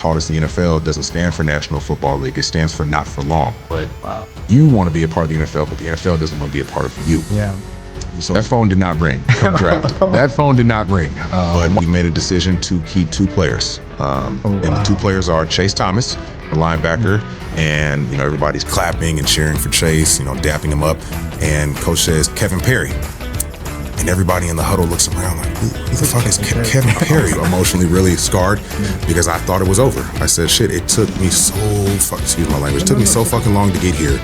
taught us the NFL doesn't stand for National Football League. It stands for not for long. But you want to be a part of the NFL, but the NFL doesn't want to be a part of you. Yeah. So that phone did not ring. That phone did not ring. But we made a decision to keep 2 players. And the 2 players are Chase Thomas, the linebacker, and everybody's clapping and cheering for Chase, dapping him up. And coach says, Kevin Perry. And everybody in the huddle looks around like, who the fuck is Kevin Perry? Emotionally really scarred because I thought it was over. I said, shit, it took me excuse my language, it took me so fucking long to get here.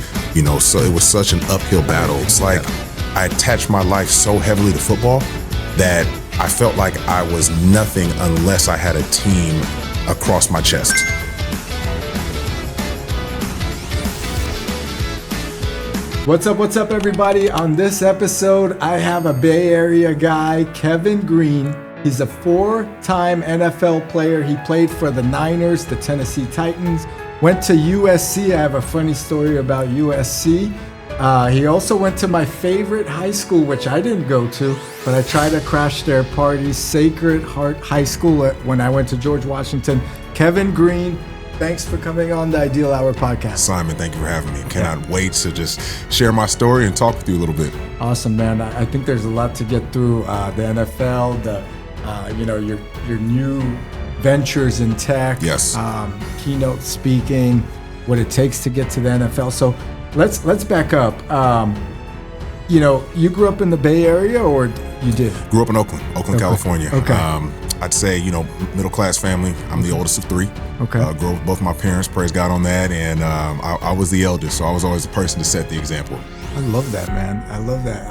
So it was such an uphill battle. It's like I attached my life so heavily to football that I felt like I was nothing unless I had a team across my chest. What's up, everybody? On this episode, I have a Bay Area guy, Kevin Greene. He's a 4-time NFL player. He played for the Niners, the Tennessee Titans, went to USC. I have a funny story about USC. He also went to my favorite high school, which I didn't go to, but I tried to crash their parties, Sacred Heart High School, when I went to George Washington. Kevin Greene, thanks for coming on the Ideal Hour podcast. Simon, thank you for having me. Cannot wait to just share my story and talk with you a little bit. Awesome, man. I think there's a lot to get through. The NFL, your new ventures in tech, yes, keynote speaking, what it takes to get to the NFL. So let's back up. You grew up in the Bay Area, or you did? Grew up in Oakland, okay. California. Okay. I'd say, middle class family. I'm the oldest of 3. Okay. Grew up with both my parents, praise God on that. And I was the eldest, so I was always the person to set the example. I love that, man. I love that.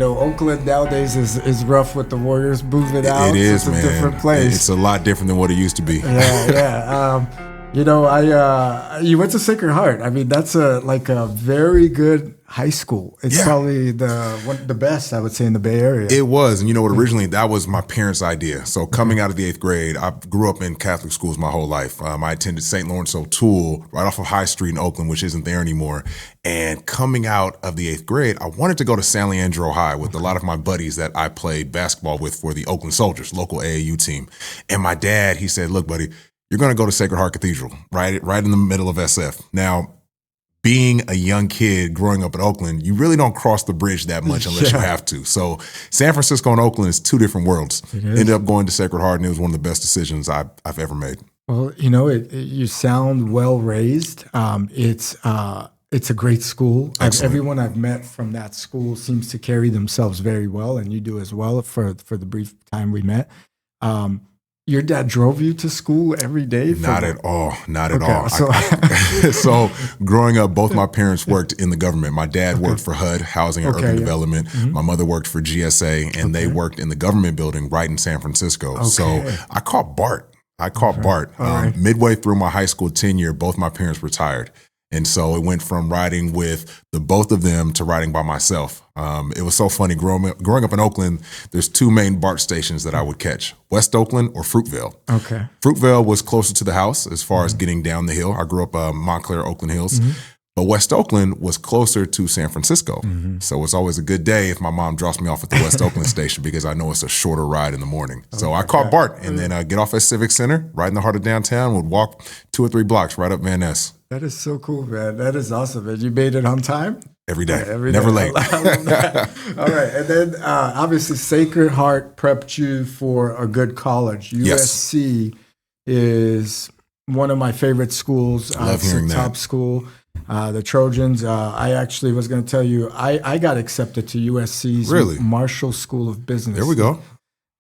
Oakland nowadays is rough with the Warriors moving out. It is, man. It's a different place. It's a lot different than what it used to be. Yeah. You went to Sacred Heart. I mean, that's a very good high school. It's probably the best, I would say, in the Bay Area. It was, and originally that was my parents' idea. So coming out of the 8th grade, I grew up in Catholic schools my whole life. I attended St. Lawrence O'Toole right off of High Street in Oakland, which isn't there anymore. And coming out of the 8th grade, I wanted to go to San Leandro High with a lot of my buddies that I played basketball with for the Oakland Soldiers, local AAU team. And my dad, he said, look, buddy, you're going to go to Sacred Heart Cathedral, right in the middle of SF. Now, being a young kid growing up in Oakland, you really don't cross the bridge that much unless you have to. So San Francisco and Oakland is 2 different worlds. Ended up going to Sacred Heart, and it was one of the best decisions I've ever made. Well, you sound well raised. It's a great school. Everyone I've met from that school seems to carry themselves very well, and you do as well for the brief time we met. Your dad drove you to school every day? Not at all. So growing up, both my parents worked in the government. My dad worked for HUD, Housing and Urban Development. Mm-hmm. My mother worked for GSA, and they worked in the government building right in San Francisco. Okay. So I caught BART. Right. Midway through my high school tenure, both my parents retired. And so it went from riding with the both of them to riding by myself. It was so funny. Growing up in Oakland, there's 2 main BART stations that I would catch, West Oakland or Fruitvale. Okay. Fruitvale was closer to the house as far as getting down the hill. I grew up Montclair, Oakland Hills. Mm-hmm. But West Oakland was closer to San Francisco. Mm-hmm. So it's always a good day if my mom drops me off at the West Oakland station because I know it's a shorter ride in the morning. So I caught BART and then get off at Civic Center, right in the heart of downtown, would walk 2 or 3 blocks right up Van Ness. That is so cool, man. That is awesome. And you made it on time? Every day. Never late. All right. And then obviously Sacred Heart prepped you for a good college. USC is one of my favorite schools. I love hearing that. Top school. The Trojans. I actually was going to tell you, I got accepted to USC's Marshall School of Business. There we go.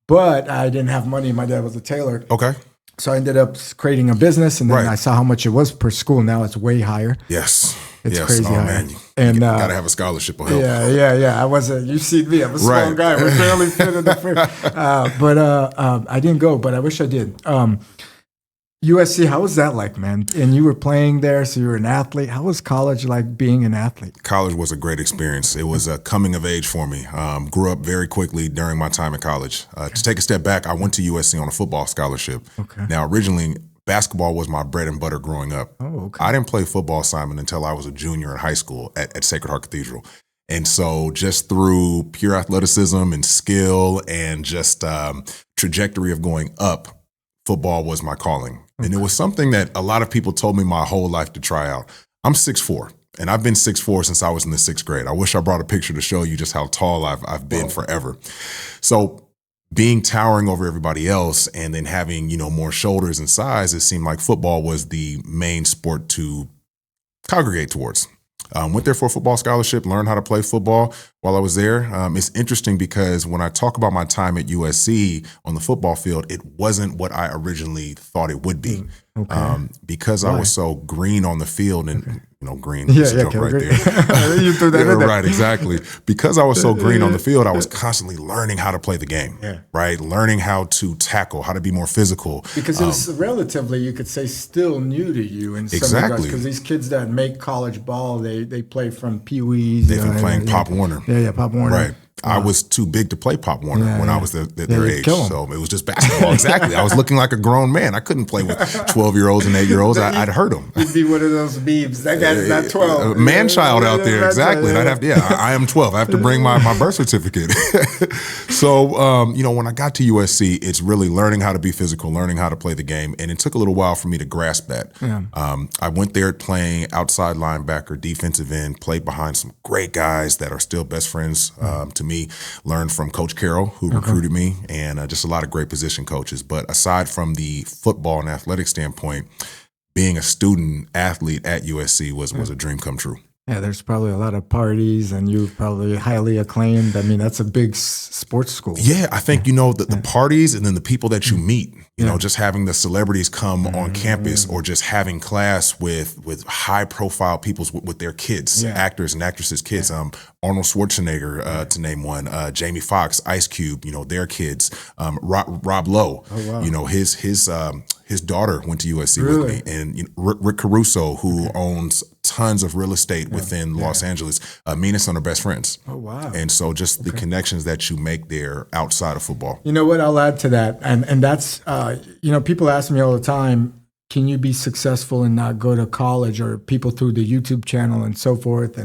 But I didn't have money. My dad was a tailor. Okay. So I ended up creating a business, and then I saw how much it was per school. Now it's way higher. It's crazy high. Man. You gotta have a scholarship or help. Yeah. I wasn't. You see me. I'm a small guy. We're barely fit in the frame. But I didn't go. But I wish I did. USC, how was that like, man? And you were playing there, so you were an athlete. How was college like being an athlete? College was a great experience. It was a coming of age for me. Grew up very quickly during my time in college. To take a step back, I went to USC on a football scholarship. Okay. Now, originally, basketball was my bread and butter growing up. Oh, okay. I didn't play football, Simon, until I was a junior in high school at Sacred Heart Cathedral. And so just through pure athleticism and skill and just trajectory of going up, football was my calling. And it was something that a lot of people told me my whole life to try out. I'm 6'4", and I've been 6'4" since I was in the 6th grade. I wish I brought a picture to show you just how tall I've been forever. So being towering over everybody else and then having, more shoulders and size, it seemed like football was the main sport to congregate towards. Went there for a football scholarship, learned how to play football while I was there. It's interesting because when I talk about my time at USC on the football field, it wasn't what I originally thought it would be. Because I was so green on the field and, Greene, joke right there. You threw that in there. Right, exactly. Because I was so green on the field, I was constantly learning how to play the game, right? Learning how to tackle, how to be more physical. Because it's relatively, you could say, still new to you in some regards. Because these kids that make college ball, they play from Pee-wees. They've been playing Pop Warner. Yeah, Pop Warner. Right. I was too big to play Pop Warner when I was their age. So it was just basketball. Exactly. I was looking like a grown man. I couldn't play with 12-year-olds and 8-year-olds. I'd hurt them. You'd be one of those beebs. That guy's not 12. Man-child out there. Exactly. And I'd have to, I am 12. I have to bring my birth certificate. So, when I got to USC, it's really learning how to be physical, learning how to play the game. And it took a little while for me to grasp that. I went there playing outside linebacker, defensive end, played behind some great guys that are still best friends to me. Learned from Coach Carroll, who recruited me, and just a lot of great position coaches. But aside from the football and athletic standpoint, being a student athlete at USC was a dream come true. Yeah, there's probably a lot of parties, and you're probably highly acclaimed. I mean, that's a big sports school. Yeah, I think, the parties and then the people that you meet, just having the celebrities come on campus or just having class with high-profile people with their kids, actors and actresses' kids. Arnold Schwarzenegger, to name one, Jamie Foxx, Ice Cube, their kids, Rob Lowe, his daughter went to USC with me, and Rick Caruso, who owns tons of real estate within Los Angeles. Me and his son are best friends. Oh, wow. And so just the connections that you make there outside of football. You know what, I'll add to that, and that's, people ask me all the time, can you be successful and not go to college, or people through the YouTube channel and so forth,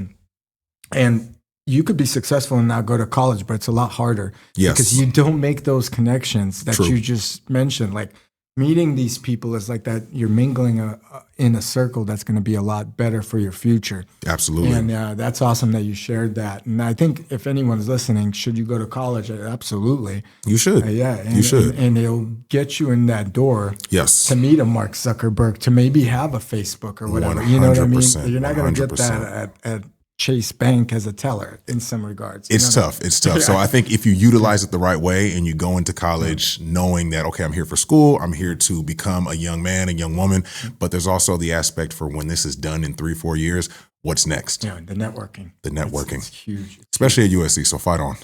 and you could be successful and not go to college, but it's a lot harder because you don't make those connections that you just mentioned. Like meeting these people is like that. You're mingling in a circle that's going to be a lot better for your future. Absolutely. And that's awesome that you shared that. And I think if anyone's listening, should you go to college? Absolutely. You should. And, you should. And it'll get you in that door to meet a Mark Zuckerberg, to maybe have a Facebook or whatever. 100%, you know what I mean? You're not going to get 100%. that at Chase Bank as a teller in some regards. It's tough. It's tough. So I think if you utilize it the right way and you go into college knowing that, okay, I'm here for school, I'm here to become a young man, a young woman, but there's also the aspect for when this is done in 3-4 years, what's next? Yeah, the networking. It's huge. Especially at USC, so fight on.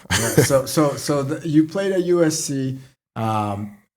You played at USC.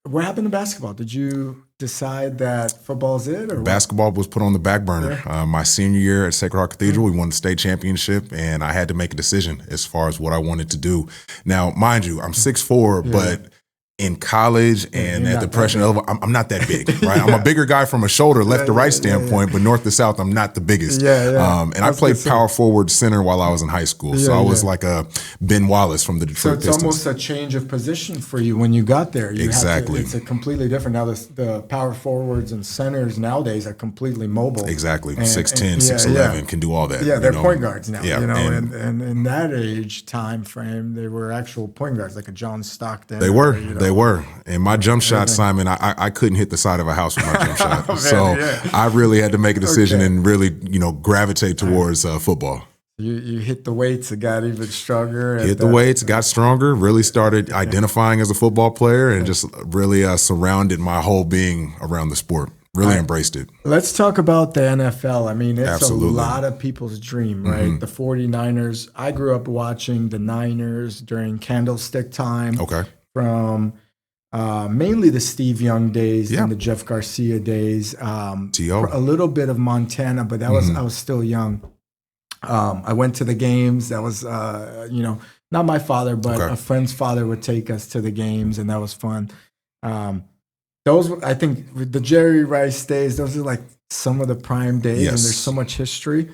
What happened to basketball? Did you decide that football's it? Or basketball was put on the back burner. My senior year at Sacred Heart Cathedral, we won the state championship, and I had to make a decision as far as what I wanted to do. Now, mind you, I'm 6'4", but in college and at the Depression level, I'm not that big, right? I'm a bigger guy from a shoulder, left to right standpoint, but north to south, I'm not the biggest. And I played power forward center while I was in high school. So I was like a Ben Wallace from the Detroit Pistons. So it's almost a change of position for you when you got there. Exactly. It's a completely different. Now the power forwards and centers nowadays are completely mobile. Exactly. 6'10", 6'11", can do all that. Yeah, they're point guards now. And in that age time frame, they were actual point guards, like a John Stockton. They were. They were. And my jump shot, Simon, I couldn't hit the side of a house with my jump shot. I really had to make a decision and really, gravitate towards football. You hit the weights, it got even stronger. Hit the weights, got stronger, really started identifying as a football player, and just really surrounded my whole being around the sport. Really embraced it. Let's talk about the NFL. I mean, it's a lot of people's dream, right? The 49ers. I grew up watching the Niners during Candlestick time. From mainly the Steve Young days and the Jeff Garcia days. A little bit of Montana, but that was I was still young. I went to the games. That was, not my father, but a friend's father would take us to the games, and that was fun. Those, I think, with the Jerry Rice days, those are like some of the prime days, and there's so much history.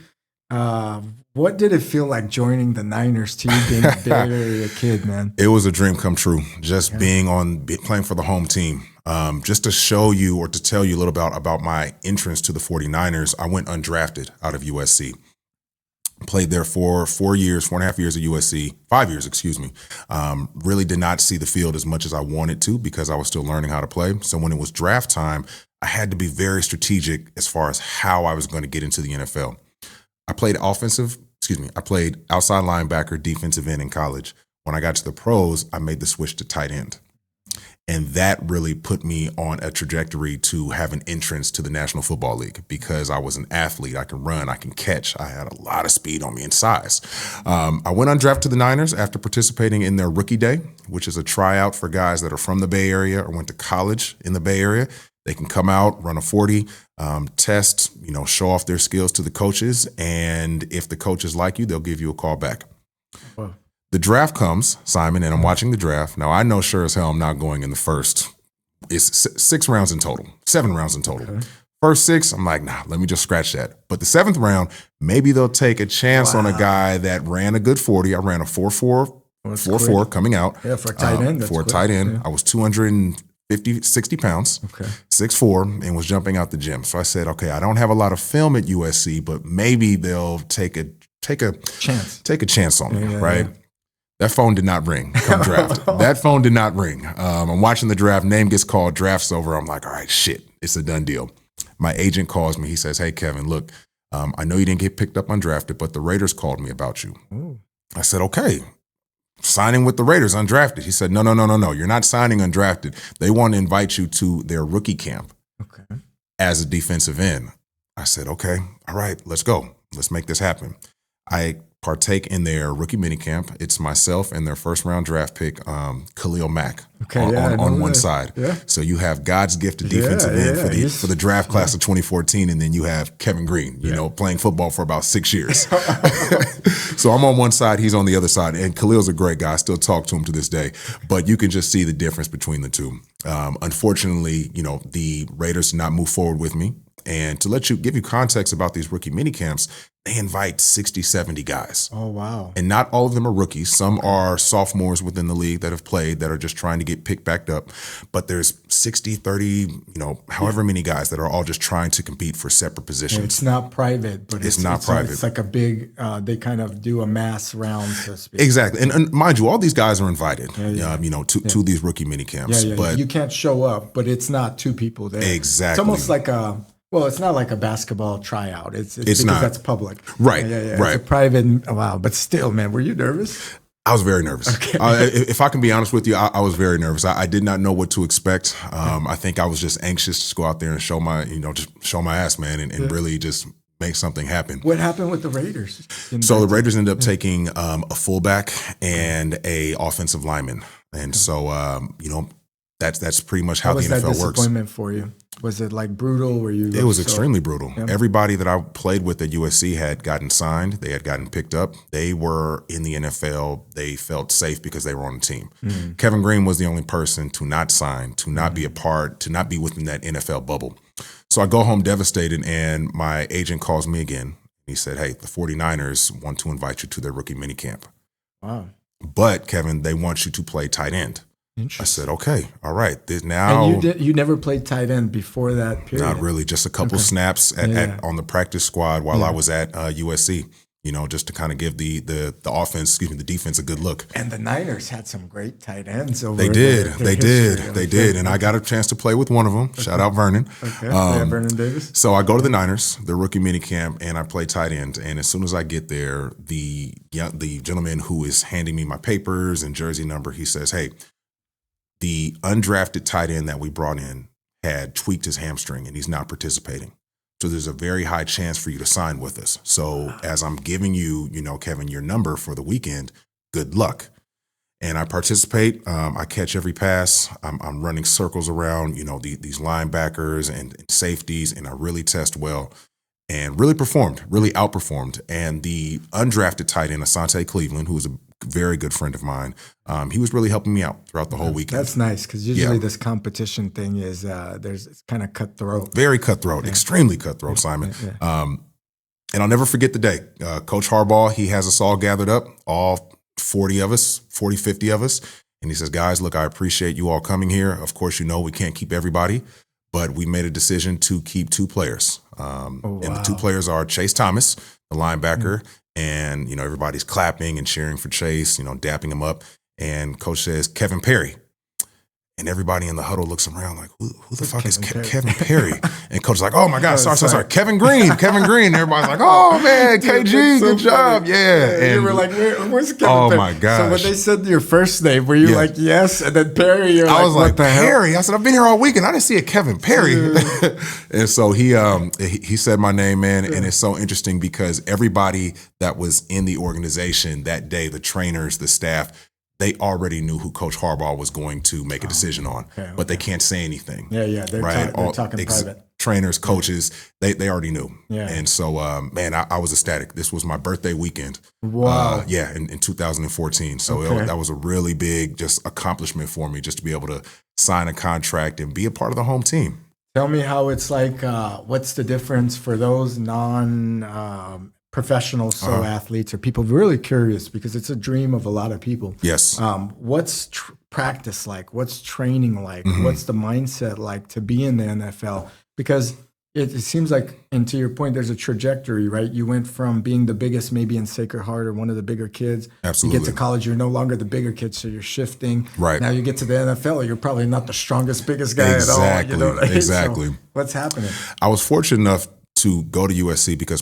What did it feel like joining the Niners to you being a Bay Area kid, man? It was a dream come true, just playing for the home team. Just to show you or to tell you a little about my entrance to the 49ers, I went undrafted out of USC. Played there for 4.5 years at USC, 5 years, excuse me. Really did not see the field as much as I wanted to because I was still learning how to play. So when it was draft time, I had to be very strategic as far as how I was going to get into the NFL. I played I played outside linebacker, defensive end in college. When I got to the pros, I made the switch to tight end. And that really put me on a trajectory to have an entrance to the National Football League because I was an athlete. I can run, I can catch. I had a lot of speed on me and size. I went undrafted to the Niners after participating in their rookie day, which is a tryout for guys that are from the Bay Area or went to college in the Bay Area. They can come out, run a 40, test, show off their skills to the coaches. And if the coaches like you, they'll give you a call back. Wow. The draft comes, Simon, and I'm watching the draft. Now, I know sure as hell I'm not going in the first. It's 6 rounds in total, 7 rounds in total. Okay. First 6, I'm like, nah, let me just scratch that. But the 7th round, maybe they'll take a chance on a guy that ran a good 40. I ran a 4.4 coming out. Yeah, for a tight end. For a tight end. Yeah. I was 60 pounds, 6'4", and was jumping out the gym. So I said, okay, I don't have a lot of film at USC, but maybe they'll take a chance on me, right? Yeah. That phone did not ring come draft. That phone did not ring. I'm watching the draft. Name gets called. Draft's over. I'm like, all right, shit. It's a done deal. My agent calls me. He says, hey, Kevin, look, I know you didn't get picked up undrafted, but the Raiders called me about you. Ooh. I said, okay. Signing with the Raiders undrafted. He said, no. You're not signing undrafted. They want to invite you to their rookie camp as a defensive end. I said, okay, all right, let's go. Let's make this happen. I partake in their rookie minicamp. It's myself and their first-round draft pick, 𝐒𝐢𝐦𝐿 on one side. Yeah. So you have God's gift of defensive end for the draft class of 2014, and then you have Kevin Greene, playing football for about 6 years. So I'm on one side, he's on the other side, and Khalil's a great guy. I still talk to him to this day, but you can just see the difference between the two. Unfortunately, the Raiders did not move forward with me. And to give you context about these rookie minicamps, they invite 60, 70 guys. Oh, wow. And not all of them are rookies. Some are sophomores within the league that have played that are just trying to get picked back up. But there's 60, 30, however many guys that are all just trying to compete for separate positions. Yeah, it's not private, but it's not private. It's like a big, they kind of do a mass round, so to speak. Exactly. And mind you, all these guys are invited, to these rookie minicamps. Yeah. But you can't show up, but it's not 2 people there. Exactly. It's almost like well, it's not like a basketball tryout. It's because not. That's public. Right. Yeah. Right. It's a private. Wow. But still, man, were you nervous? I was very nervous. Okay. If I can be honest with you, I was very nervous. I did not know what to expect. I think I was just anxious to go out there and show my, just show my ass, man, and really just make something happen. What happened with the Raiders? So the Raiders ended up taking a fullback and a offensive lineman. And so, that's pretty much how the NFL works. How was that disappointment for you? Was it like brutal? It was extremely brutal. Yeah. Everybody that I played with at USC had gotten signed. They had gotten picked up. They were in the NFL. They felt safe because they were on the team. Mm-hmm. Kevin Greene was the only person to not sign, to not be a part, to not be within that NFL bubble. So I go home devastated, and my agent calls me again. He said, hey, the 49ers want to invite you to their rookie minicamp. Wow. But, Kevin, they want you to play tight end. I said, okay, all right. And you never played tight end before that period? Not really, just a couple snaps on the practice squad while I was at USC, just to kind of give the defense a good look. And the Niners had some great tight ends over They did. And I got a chance to play with one of them. Okay. Shout out Vernon. Okay. Vernon Davis. So I go to the Niners, the rookie minicamp, and I play tight end. And as soon as I get there, the gentleman who is handing me my papers and jersey number, he says, hey, the undrafted tight end that we brought in had tweaked his hamstring and he's not participating. So there's a very high chance for you to sign with us. So as I'm giving you, Kevin, your number for the weekend, good luck. And I participate. I catch every pass. I'm running circles around, these linebackers and safeties, and I really test well and really outperformed. And the undrafted tight end, Asante Cleveland, who was a very good friend of mine, he was really helping me out throughout the whole weekend. That's nice, because usually this competition thing is it's kind of cutthroat. Very cutthroat, extremely cutthroat, Simon. And I'll never forget the day. Coach Harbaugh, he has us all gathered up, all 40, 50 of us, And he says, guys, look, I appreciate you all coming here. Of course, you know we can't keep everybody, but we made a decision to keep 2 players. And the 2 players are Chase Thomas, the linebacker, and, you know, everybody's clapping and cheering for Chase, you know, dapping him up. And coach says, Kevin Perry. And everybody in the huddle looks around like, who the fuck is Kevin Perry? And coach is like, oh my God, sorry. Kevin Greene. And everybody's like, oh man, KG, good job. Yeah. And you were like, where's Kevin Perry? Oh my gosh. So when they said your first name, were you like, yes? And then Perry, you're I was like, what the Perry? hell? I said, I've been here all week and I didn't see a Kevin Perry. And so he said my name, man. And it's so interesting because everybody that was in the organization that day, the trainers, the staff, they already knew who Coach Harbaugh was going to make a decision on, but they can't say anything. Yeah. They're talking private. Trainers, coaches, they already knew. Yeah. And so, man, I was ecstatic. This was my birthday weekend. Wow. In 2014. So that was a really big just accomplishment for me, just to be able to sign a contract and be a part of the home team. Tell me how it's like, what's the difference for those non-professional athletes or people really curious, because it's a dream of a lot of people. Yes. What's practice like? What's training like? What's the mindset like to be in the NFL? Because it seems like, and to your point, there's a trajectory, right? You went from being the biggest maybe in Sacred Heart or one of the bigger kids. Absolutely. You get to college, you're no longer the bigger kid, so you're shifting. Right. Now you get to the NFL, you're probably not the strongest, biggest guy at all. You know, right? Exactly. So what's happening? I was fortunate enough to go to USC because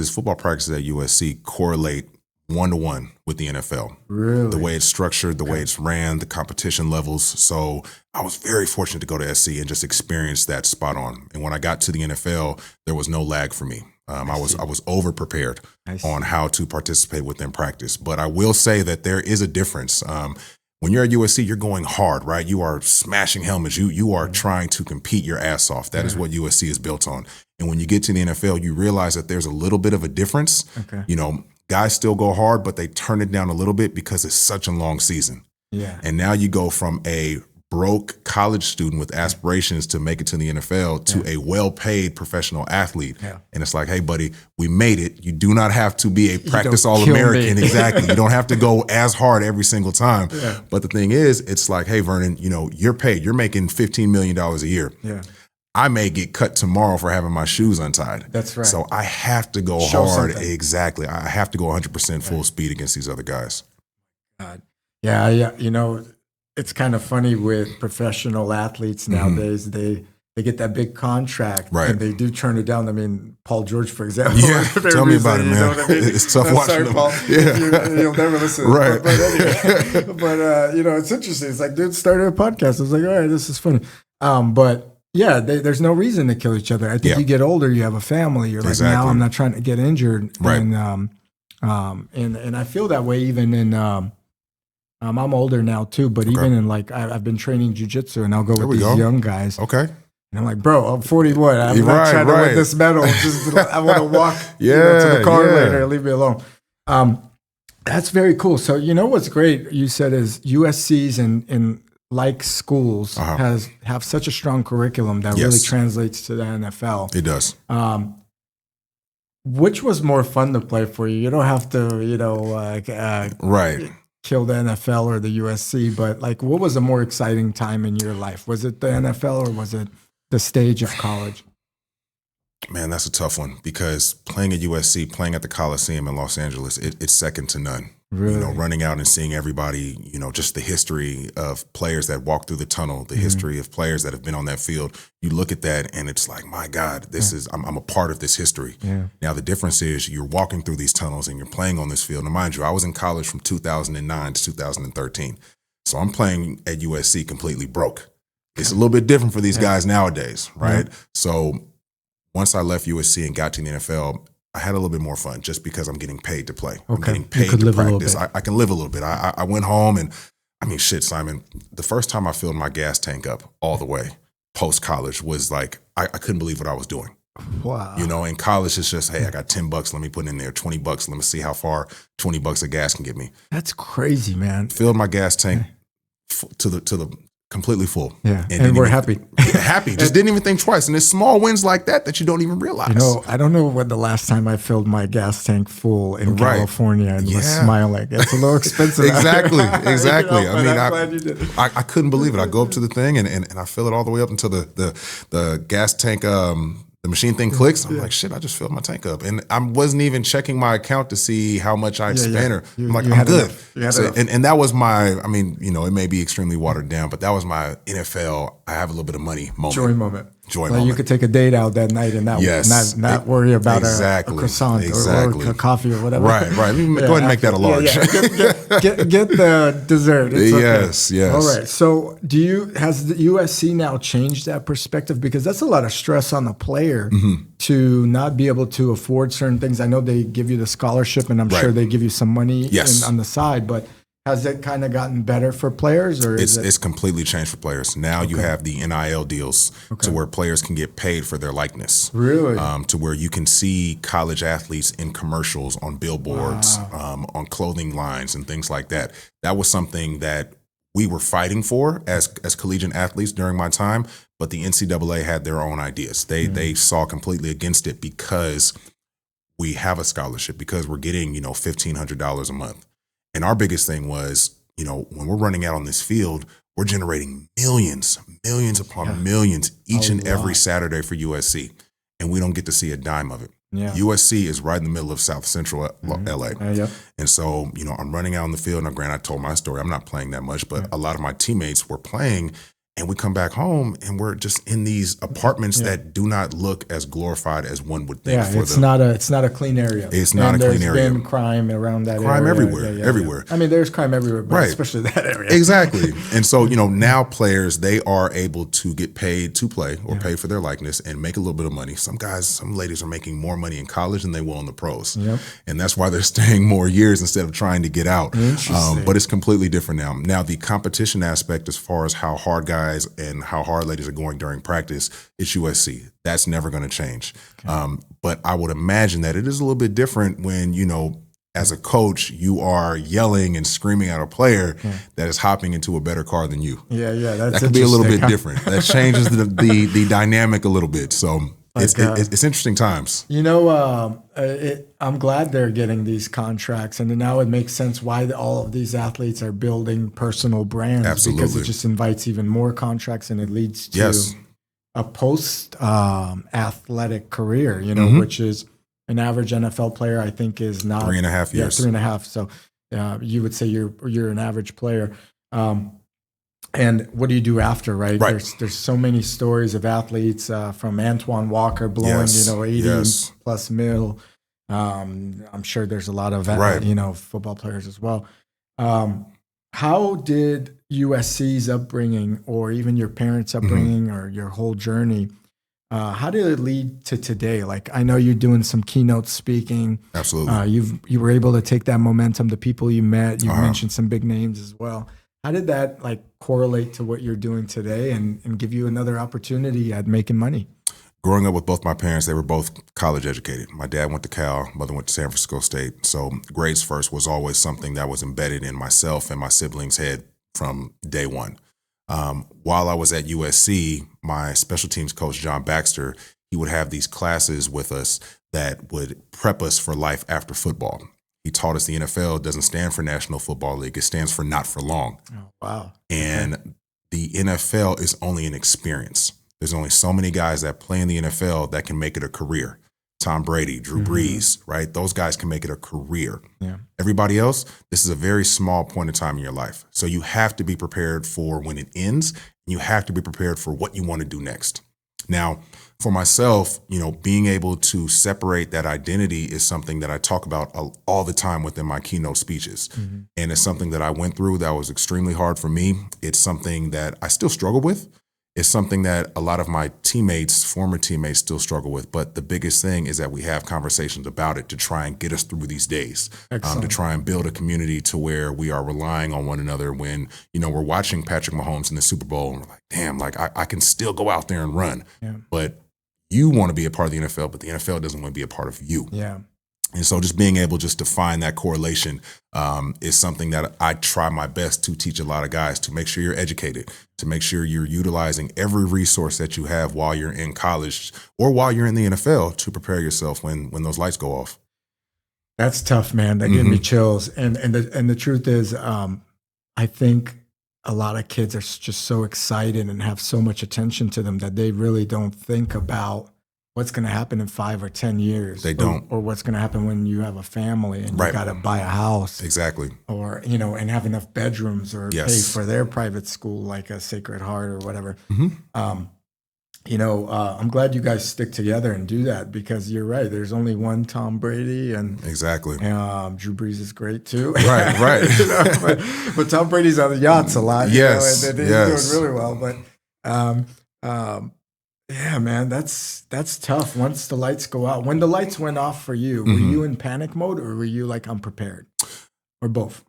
football practices at USC correlate 1-to-1 with the NFL. Really? The way it's structured, the way it's ran, the competition levels. So I was very fortunate to go to SC and just experience that spot on. And when I got to the NFL, there was no lag for me. I was over prepared on how to participate within practice. But I will say that there is a difference. When you're at USC, you're going hard, right? You are smashing helmets. You are trying to compete your ass off. That is what USC is built on. And when you get to the NFL, you realize that there's a little bit of a difference. You know, guys still go hard, but they turn it down a little bit because it's such a long season. Yeah. And now you go from a broke college student with aspirations to make it to the NFL to a well-paid professional athlete. Yeah. And it's like, hey, buddy, we made it. You do not have to be a practice All-American. Exactly. You don't have to go as hard every single time. Yeah. But the thing is, it's like, hey, Vernon, you know, you're paid. You're making $15 million a year. Yeah. I may get cut tomorrow for having my shoes untied. That's right. So I have to go hard. Exactly. I have to go 100% full speed against these other guys. Yeah. You know, it's kind of funny with professional athletes nowadays. They get that big contract and they do turn it down. I mean, Paul George, for example. Yeah, tell me about it, man. You know what I mean? It's tough watching him. Paul. Yeah. You'll never listen. Right. But anyway, you know, it's interesting. It's like, dude started a podcast. I was like, all right, this is funny. But yeah, there's no reason to kill each other. I think you get older, you have a family. You're like, now I'm not trying to get injured. Right. And I feel that way even in, I'm older now too, but even in like, I've been training jujitsu and I'll go with these young guys. Okay. And I'm like, bro, I'm 41. I'm not trying to win this medal. Just, I want to walk to the car later. Leave me alone. That's very cool. So you know what's great, you said, is USC's and like schools have such a strong curriculum that really translates to the NFL. It does. Which was more fun to play for you? You don't have to, you know, kill the NFL or the USC, but like, what was a more exciting time in your life? Was it the NFL or was it the stage of college? Man, that's a tough one because playing at USC, playing at the Coliseum in Los Angeles, it's second to none. Really? You know, running out and seeing everybody, you know, just the history of players that walk through the tunnel, the history of players that have been on that field. You look at that and it's like, my God, this is, I'm a part of this history. Yeah. Now, the difference is you're walking through these tunnels and you're playing on this field. Now, mind you, I was in college from 2009 to 2013. So I'm playing at USC completely broke. It's a little bit different for these guys nowadays, right? Yeah. So once I left USC and got to the NFL, I had a little bit more fun just because I'm getting paid to play. I'm getting paid to practice. I can live a little bit. I went home and, I mean, shit, Simon, the first time I filled my gas tank up all the way post-college was like, I couldn't believe what I was doing. Wow. You know, in college, it's just, hey, I got $10, let me put in there, $20, let me see how far $20 of gas can get me. That's crazy, man. Filled my gas tank to the completely full. Yeah, and we're happy. Happy. Just didn't even think twice. And it's small wins like that you don't even realize. You know, I don't know when the last time I filled my gas tank full in California and was smiling. It's a little expensive. Exactly. You know, I mean, I couldn't believe it. I go up to the thing and I fill it all the way up until the gas tank the machine thing clicks. I'm like, shit, I just filled my tank up. And I wasn't even checking my account to see how much I spent. Or I'm like, I'm good. So, and that was my, I mean, you know, it may be extremely watered down, but that was my NFL, I have a little bit of money moment. Joy moment. Joy moment. You could take a date out that night and not worry about a croissant or a coffee or whatever. Right. Go ahead and make that a large. Get the dessert. It's okay. Yes. All right. So has the USC now changed that perspective? Because that's a lot of stress on the player to not be able to afford certain things. I know they give you the scholarship and I'm sure they give you some money on the side, but has it kind of gotten better for players, or it's completely changed for players? Now you have the NIL deals to where players can get paid for their likeness. Really? To where you can see college athletes in commercials, on billboards, on clothing lines and things like that. That was something that we were fighting for as collegiate athletes during my time, but the NCAA had their own ideas. They saw completely against it because we have a scholarship, because we're getting, $1,500 a month. And our biggest thing was, when we're running out on this field, we're generating millions upon millions each and every Saturday for USC. And we don't get to see a dime of it. Yeah. USC is right in the middle of South Central LA. And so, I'm running out on the field. Now, granted, I told my story. I'm not playing that much, but a lot of my teammates were playing. And we come back home and we're just in these apartments that do not look as glorified as one would think. It's not a clean area. It's not a clean area. There's been crime around that area. Crime everywhere, everywhere. I mean, there's crime everywhere, but especially that area. Exactly. And so, now players, they are able to get paid to play or pay for their likeness and make a little bit of money. Some ladies are making more money in college than they will in the pros. And that's why they're staying more years instead of trying to get out. But it's completely different now. Now, the competition aspect, as far as how hard guys and how hard ladies are going during practice, it's USC. That's never going to change. But I would imagine that it is a little bit different when, as a coach, you are yelling and screaming at a player that is hopping into a better car than you. That could be a little bit different. That changes the dynamic a little bit. So it's interesting times. I'm glad they're getting these contracts, and now it makes sense why all of these athletes are building personal brands. Absolutely. Because it just invites even more contracts, and it leads to a post athletic career. Which is an average NFL player, I think, is not 3.5 years. 3.5. So you would say you're an average player. And what do you do after, right? There's so many stories of athletes from Antoine Walker blowing, 80 plus mil. I'm sure there's a lot of, football players as well. How did USC's upbringing, or even your parents' upbringing, or your whole journey, how did it lead to today? Like, I know you're doing some keynote speaking. Absolutely. You were able to take that momentum, the people you met. You mentioned some big names as well. How did that correlate to what you're doing today and give you another opportunity at making money? Growing up with both my parents, they were both college educated. My dad went to Cal, mother went to San Francisco State. So grades first was always something that was embedded in myself and my siblings' head from day one. While I was at USC, my special teams coach, John Baxter, he would have these classes with us that would prep us for life after football. He taught us the NFL doesn't stand for National Football League. It stands for not for long. Oh, wow. And the NFL is only an experience. There's only so many guys that play in the NFL that can make it a career. Tom Brady, Drew Brees, right? Those guys can make it a career. Yeah. Everybody else, this is a very small point in time in your life. So you have to be prepared for when it ends, and you have to be prepared for what you want to do next. Now, for myself, being able to separate that identity is something that I talk about all the time within my keynote speeches. And it's something that I went through that was extremely hard for me. It's something that I still struggle with. It's something that a lot of my former teammates still struggle with. But the biggest thing is that we have conversations about it to try and get us through these days, to try and build a community to where we are relying on one another when, we're watching Patrick Mahomes in the Super Bowl and we're like, damn, I can still go out there and run. Yeah. But you want to be a part of the NFL, but the NFL doesn't want to be a part of you. Yeah. And so just being able just to find that correlation is something that I try my best to teach a lot of guys, to make sure you're educated, to make sure you're utilizing every resource that you have while you're in college or while you're in the NFL to prepare yourself when those lights go off. That's tough, man. That gave me chills. And the truth is, I think a lot of kids are just so excited and have so much attention to them that they really don't think about what's going to happen in 5 or 10 years. They don't. Or what's going to happen when you have a family and you got to buy a house. Exactly. Or, and have enough bedrooms or pay for their private school like a Sacred Heart or whatever. I'm glad you guys stick together and do that, because you're right. There's only one Tom Brady, and exactly. Drew Brees is great too. Right. But Tom Brady's on the yachts a lot. Yes, and he's doing really well. But yeah, man, that's tough. Once the lights go out, when the lights went off for you, were you in panic mode, or were you like, I'm prepared, or both?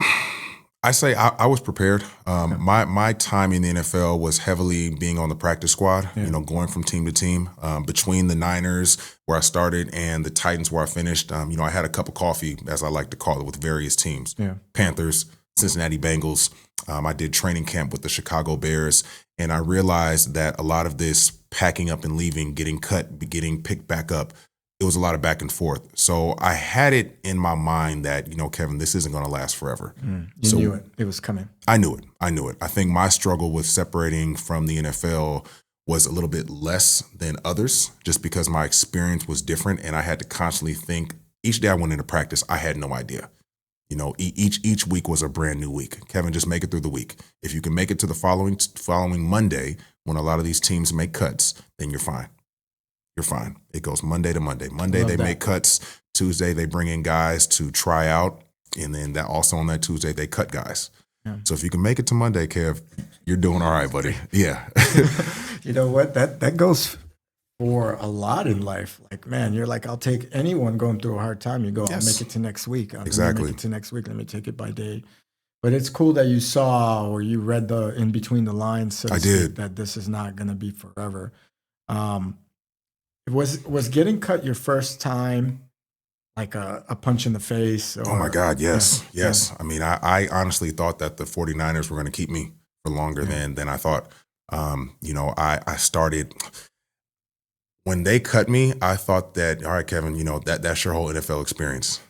I say I was prepared. My time in the NFL was heavily being on the practice squad, going from team to team. Between the Niners, where I started, and the Titans, where I finished, I had a cup of coffee, as I like to call it, with various teams. Panthers, Cincinnati Bengals. I did training camp with the Chicago Bears, and I realized that a lot of this packing up and leaving, getting cut, getting picked back up, it was a lot of back and forth. So I had it in my mind that, Kevin, this isn't going to last forever. You knew it. It was coming. I knew it. I think my struggle with separating from the NFL was a little bit less than others, just because my experience was different, and I had to constantly think. Each day I went into practice, I had no idea. Each week was a brand new week. Kevin, just make it through the week. If you can make it to the following Monday, when a lot of these teams make cuts, then you're fine. You're fine. It goes Monday to Monday. Monday they make cuts. Tuesday they bring in guys to try out, and then that also on that Tuesday they cut guys. So if you can make it to Monday, Kev, you're doing all right, buddy. Yeah. You know what? That goes for a lot in life. Like, man, you're like, I'll take anyone going through a hard time. You go, I'll make it to next week. Exactly. Make it to next week. Let me take it by day. But it's cool that you saw, or you read the in between the lines. So I did. That this is not going to be forever. Was getting cut your first time like a punch in the face? Or, oh my God, yes. I mean, I honestly thought that the 49ers were going to keep me for longer than I thought. I started, when they cut me, I thought that, all right, Kevin, that's your whole NFL experience.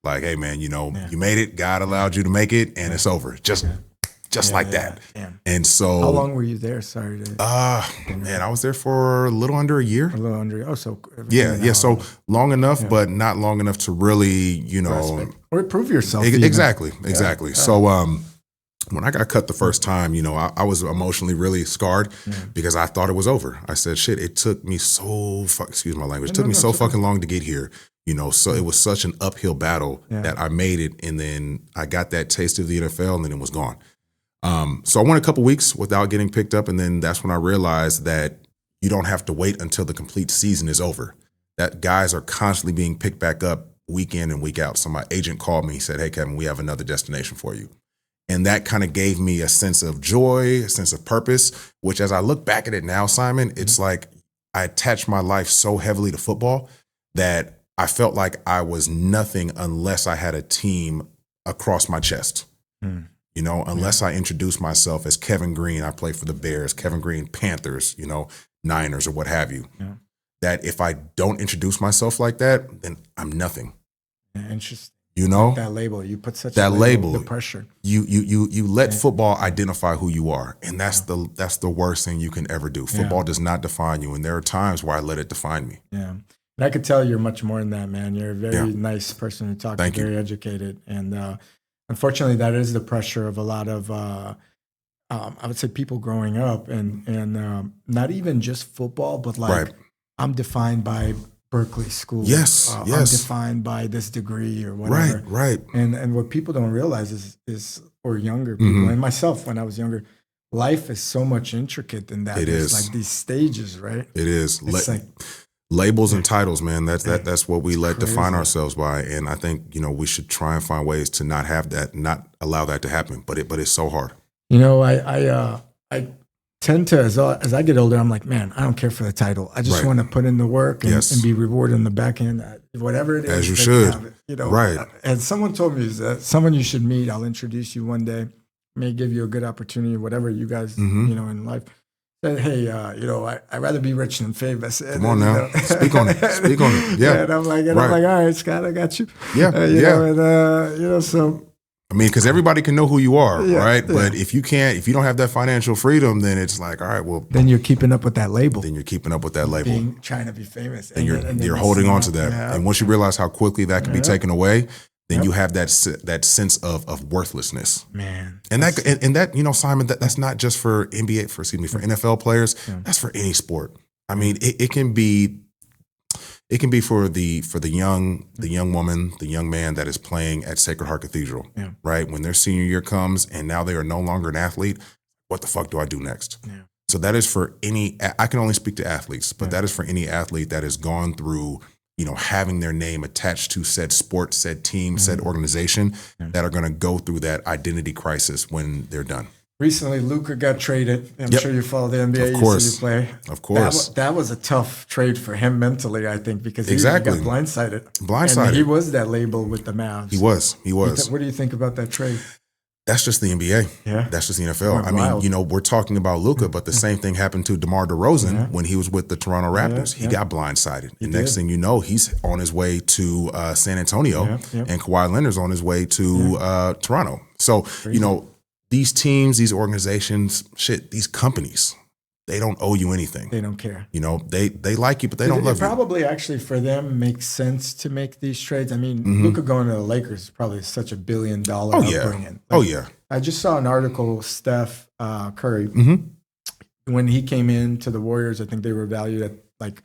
Like, hey man, you made it, God allowed you to make it, and it's over. Just like that. Damn. And so, how long were you there? Sorry to. Man, I was there for a little under a year. A little under. Oh, so. Yeah. So long enough, but not long enough to really, or prove yourself. Exactly. Yeah. So, when I got cut the first time, I was emotionally really scarred because I thought it was over. I said, shit, it took me excuse my language. It took me so fucking long to get here. So it was such an uphill battle that I made it, and then I got that taste of the NFL, and then it was gone. So I went a couple weeks without getting picked up, and then that's when I realized that you don't have to wait until the complete season is over. That guys are constantly being picked back up week in and week out. So my agent called me, he said, hey, Kevin, we have another destination for you. And that kind of gave me a sense of joy, a sense of purpose, which as I look back at it now, Simon, it's like I attached my life so heavily to football that I felt like I was nothing unless I had a team across my chest. Unless I introduced myself as Kevin Greene, I play for the Bears, Kevin Greene, Panthers, Niners or what have you. That if I don't introduce myself like that, then I'm nothing. Interesting. That label, you put such that a label, the pressure. You let football identify who you are, and that's the worst thing you can ever do. Football does not define you, and there are times where I let it define me. Yeah, and I could tell you're much more than that, man. You're a very nice person to talk to, very educated, and unfortunately, that is the pressure of a lot of I would say people growing up, and not even just football, but like I'm defined by Berkeley School. Yes. I'm defined by this degree or whatever. Right. And what people don't realize is or younger people, and myself when I was younger, life is so much intricate than that. It's like these stages, right? It is. It's like labels and titles, man. That's what we let define ourselves by. And I think, we should try and find ways to not have that, not allow that to happen. But it's so hard. I tend to, as I get older, I'm like, man, I don't care for the title. I just want to put in the work and be rewarded on the back end, whatever it is. As you should. Right. And someone told me that someone you should meet, I'll introduce you one day, may give you a good opportunity, whatever you guys, in life. Said, hey, I'd rather be rich than famous. Come on now. Speak on it. Speak on it. Yeah. And I'm like, all right, Scott, I got you. Yeah. So. I mean, because everybody can know who you are, right? Yeah. But if you don't have that financial freedom, then it's like, all right, well. Then you're keeping up with that label. Trying to be famous. And you're holding on to that. Yeah. And once you realize how quickly that can be taken away, then you have that sense of worthlessness. Man. And that Simon, that's not just for for NFL players. Yeah. That's for any sport. I mean, it can be for the young woman, the young man that is playing at Sacred Heart Cathedral, right? When their senior year comes and now they are no longer an athlete, what the fuck do I do next? Yeah. So that is for I can only speak to athletes, but that is for any athlete that has gone through, having their name attached to said sport, said team, said organization, that are going to go through that identity crisis when they're done. Recently, Luka got traded. I'm sure you follow the NBA. Of course. You see you play. Of course. That was a tough trade for him mentally, I think, because he got blindsided. And he was that label with the Mavs. He was. What do you think about that trade? That's just the NBA. Yeah. That's just the NFL. I mean, we're talking about Luka, but the same thing happened to DeMar DeRozan when he was with the Toronto Raptors. He got blindsided. And next thing you know, he's on his way to San Antonio, and Kawhi Leonard's on his way to Toronto. So, crazy. These teams, these organizations, these companies, they don't owe you anything. They don't care. They like you, but they don't love you. It probably actually for them makes sense to make these trades. I mean, Luka going to the Lakers is probably such $1 billion upbringing. I just saw an article, Steph Curry, when he came into the Warriors, I think they were valued at like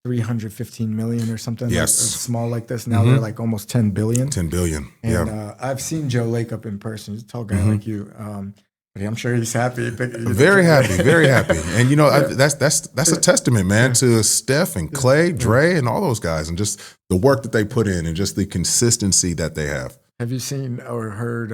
$315 million or something. Yes. Small like this. Now they're like almost $10 billion. $10 billion. And I've seen Joe Lacob in person. He's a tall guy like you. I'm sure he's happy. Very happy, very happy. And that's a testament, man, to Steph and Clay, Dre, and all those guys, and just the work that they put in, and just the consistency that they have. Have you seen or heard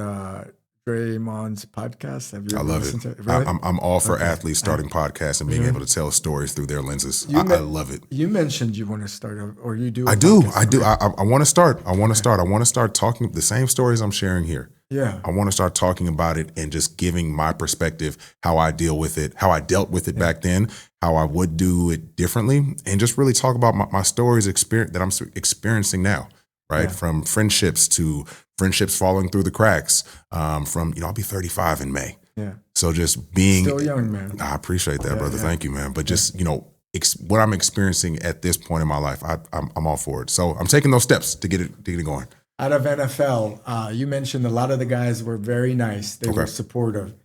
Draymond's podcast? Have you I love it. Really? I'm all for athletes starting podcasts and being able to tell stories through their lenses. I love it. You mentioned you want to start, or you do. I do. I want to start. I want to start talking the same stories I'm sharing here. Yeah. I want to start talking about it and just giving my perspective, how I deal with it, how I dealt with it back then, how I would do it differently, and just really talk about my stories that I'm experiencing now, right? Yeah. From friendships to friendships falling through the cracks, I'll be 35 in May. Yeah. So just being still young, man. I appreciate that, brother. Yeah. Thank you, man. But just, what I'm experiencing at this point in my life, I'm all for it. So I'm taking those steps to get it going. Out of NFL, you mentioned a lot of the guys were very nice. They were supportive.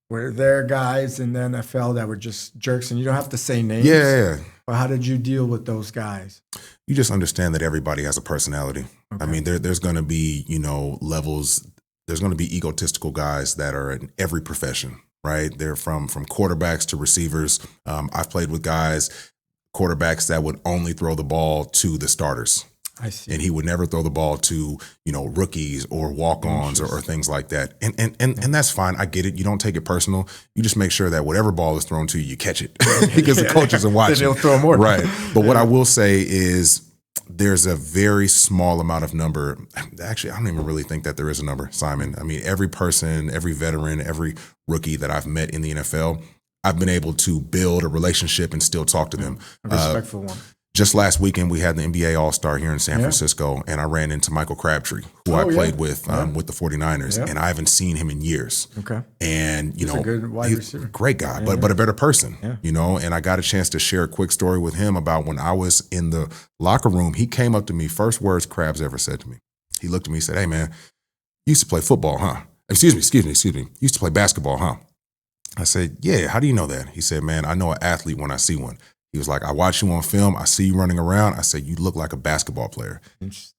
Were there guys in the NFL that were just jerks, and you don't have to say names? Yeah. But how did you deal with those guys? You just understand that everybody has a personality. Okay. I mean, there's going to be, levels. There's going to be egotistical guys that are in every profession, right? They're from quarterbacks to receivers. I've played with quarterbacks that would only throw the ball to the starters. I see. And he would never throw the ball to, rookies or walk-ons or things like that. And that's fine. I get it. You don't take it personal. You just make sure that whatever ball is thrown to you, you catch it because the coaches are watching. Then he'll throw more. Right. But what I will say is there's a very small amount of number. Actually, I don't even really think that there is a number, Simon. I mean, every person, every veteran, every rookie that I've met in the NFL, I've been able to build a relationship and still talk to them. A respectful one. Just last weekend, we had the NBA All-Star here in San Francisco, and I ran into Michael Crabtree, who I played with the 49ers, and I haven't seen him in years. Okay. And, he's a good wide receiver. Great guy, but a better person, and I got a chance to share a quick story with him about when I was in the locker room. He came up to me, first words Krabs ever said to me. He looked at me and said, "Hey, man, you used to play football, huh? Excuse me. You used to play basketball, huh?" I said, "Yeah, how do you know that?" He said, "Man, I know an athlete when I see one." He was like, "I watch you on film. I see you running around." I said, "You look like a basketball player."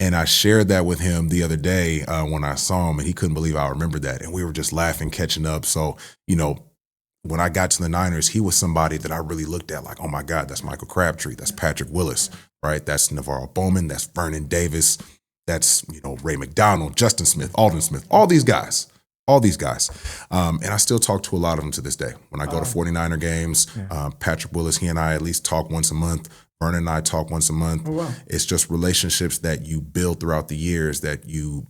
And I shared that with him the other day when I saw him, and he couldn't believe I remembered that. And we were just laughing, catching up. So, when I got to the Niners, he was somebody that I really looked at like, oh my God, that's Michael Crabtree. That's Patrick Willis, right? That's Navarro Bowman. That's Vernon Davis. That's, Ray McDonald, Justin Smith, Alden Smith, all these guys. all these guys. And I still talk to a lot of them to this day. When I go to 49er games, Patrick Willis, he and I at least talk once a month. Vernon and I talk once a month. Oh, wow. It's just relationships that you build throughout the years that you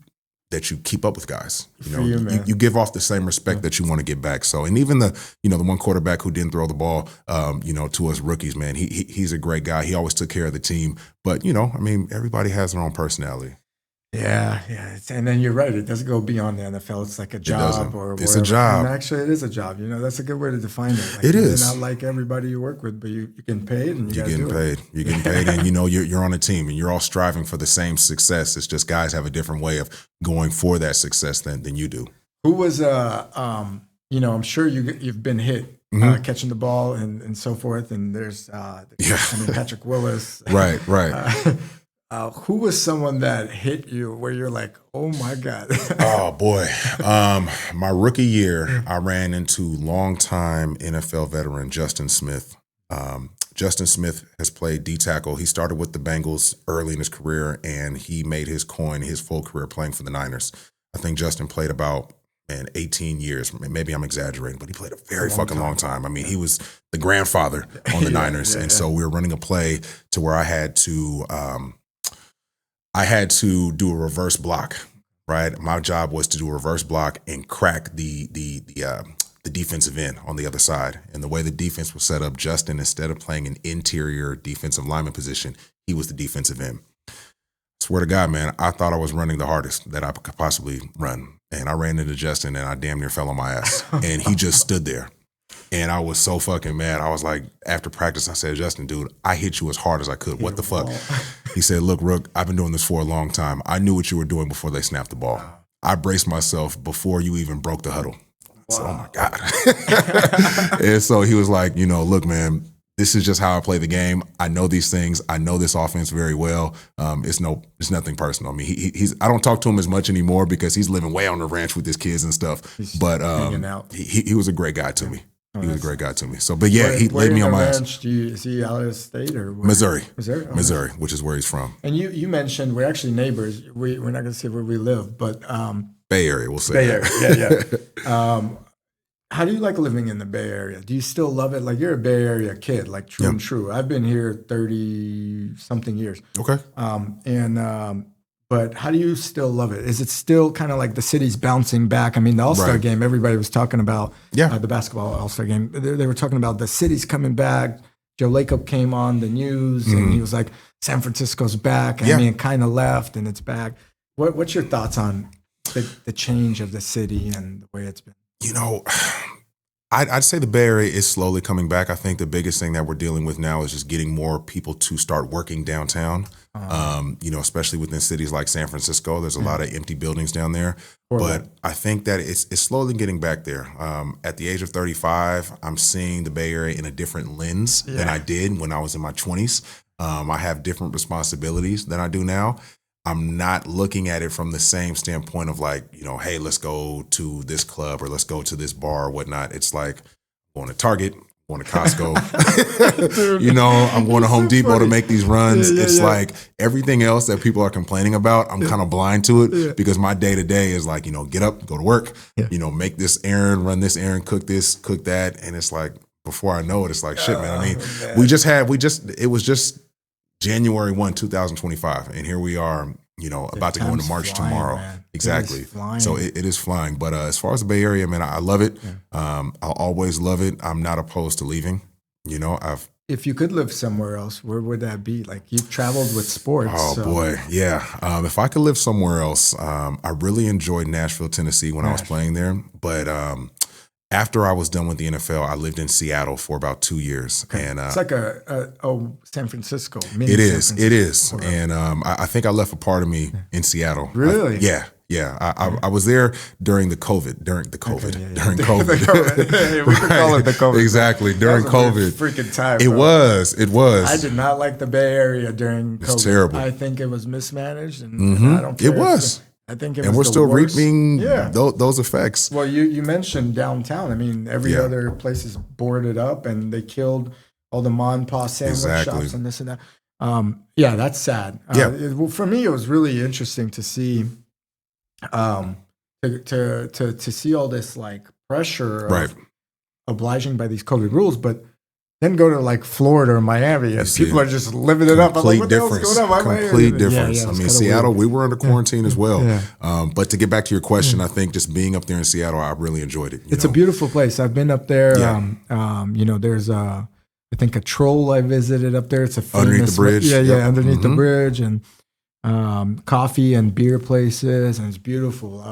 keep up with guys. You give off the same respect that you want to get back. So, and even the one quarterback who didn't throw the ball, to us rookies, man, he's a great guy. He always took care of the team. But, everybody has their own personality. Yeah. And then you're right. It doesn't go beyond the NFL. It's like a job or whatever. It's a job. And actually, it is a job. That's a good way to define it. It is. Not like everybody you work with, but you get paid and you're getting paid. You're getting paid, and you're on a team, and you're all striving for the same success. It's just guys have a different way of going for that success than you do. Who was I'm sure you've been hit. Catching the ball and so forth, and there's Patrick Willis. Right. Who was someone that hit you where you're like, oh my God? Oh boy. My rookie year, I ran into longtime NFL veteran Justin Smith. Justin Smith has played D tackle. He started with the Bengals early in his career, and he made his full career playing for the Niners. I think Justin played about 18 years. Maybe I'm exaggerating, but he played a very fucking long time. I mean, he was the grandfather on the Niners. And so we were running a play to where I had to do a reverse block, right? My job was to do a reverse block and crack the defensive end on the other side. And the way the defense was set up, Justin, instead of playing an interior defensive lineman position, he was the defensive end. Swear to God, man, I thought I was running the hardest that I could possibly run. And I ran into Justin, and I damn near fell on my ass. And he just stood there. And I was so fucking mad. I was like, after practice, I said, Justin, dude, I hit you as hard as I could. What the fuck? He said, look, Rook, I've been doing this for a long time. I knew what you were doing before they snapped the ball. I braced myself before you even broke the huddle. Wow. So, oh my God. And so he was like, look, man, this is just how I play the game. I know these things. I know this offense very well. It's nothing personal. I mean, I don't talk to him as much anymore because he's living way on the ranch with his kids and stuff. But he was a great guy to me. He was a great guy to me. So, but yeah, he laid me on my ass. Is he out of state or where? Missouri? Okay. Missouri, which is where he's from. And you mentioned we're actually neighbors. We're not going to say where we live, but Bay Area, we'll say. Bay Area, yeah. How do you like living in the Bay Area? Do you still love it? Like, you're a Bay Area kid, like true and true. I've been here 30-something years. Okay. But how do you still love it? Is it still kind of like the city's bouncing back? I mean, the All-Star game, everybody was talking about the basketball All-Star game. They were talking about the city's coming back. Joe Lacob came on the news, and he was like, San Francisco's back. I mean, it kind of left, and it's back. What's your thoughts on the change of the city and the way it's been? I'd say the Bay Area is slowly coming back. I think the biggest thing that we're dealing with now is just getting more people to start working downtown. Especially within cities like San Francisco, there's a lot of empty buildings down there. But I think that it's slowly getting back there. At the age of 35, I'm seeing the Bay Area in a different lens than I did when I was in my 20s. I have different responsibilities than I do now. I'm not looking at it from the same standpoint of like, hey, let's go to this club or let's go to this bar or whatnot. It's like going to Target, going to Costco, I'm going to Home Depot to make these runs. It's like everything else that people are complaining about, I'm kind of blind to it because my day to day is like, get up, go to work, make this errand, run this errand, cook this, cook that. And it's like, before I know it, it's like, shit, man. I mean, it was just January 1, 2025. And here we are, about to go into March tomorrow. Man. Exactly. So it is flying. But as far as the Bay Area, man, I love it. I'll always love it. I'm not opposed to leaving. If you could live somewhere else, where would that be? Like, you've traveled with sports. Oh, boy. Yeah. If I could live somewhere else, I really enjoyed Nashville, Tennessee when I was playing there. But after I was done with the NFL, I lived in Seattle for about 2 years. Okay. And it's like a San Francisco. It is. And I think I left a part of me in Seattle. Really? Yeah. I was there during COVID. During COVID. We could call it the COVID. Exactly. During COVID. Freaking time. It was. I did not like the Bay Area during COVID. It's terrible. I think it was mismanaged, and I don't care. It was. I think it was and we're still worst. reaping those effects. Well, you mentioned downtown. I mean, every other place is boarded up, and they killed all the mom and pop sandwich shops and this and that. That's sad. For me, it was really interesting to see, because to see all this like pressure Right. of obliging by these COVID rules, but then go to like Florida or Miami and people are just living it up. I'm like, what the hell's going on? Complete difference. I mean, Seattle, we were under quarantine as well. Yeah. But to get back to your question, I think just being up there in Seattle, I really enjoyed it. It's a beautiful place. I've been up there. You know, there's I think a troll I visited up there. It's a famous, underneath the bridge. Underneath the bridge, and coffee and beer places, and it's beautiful.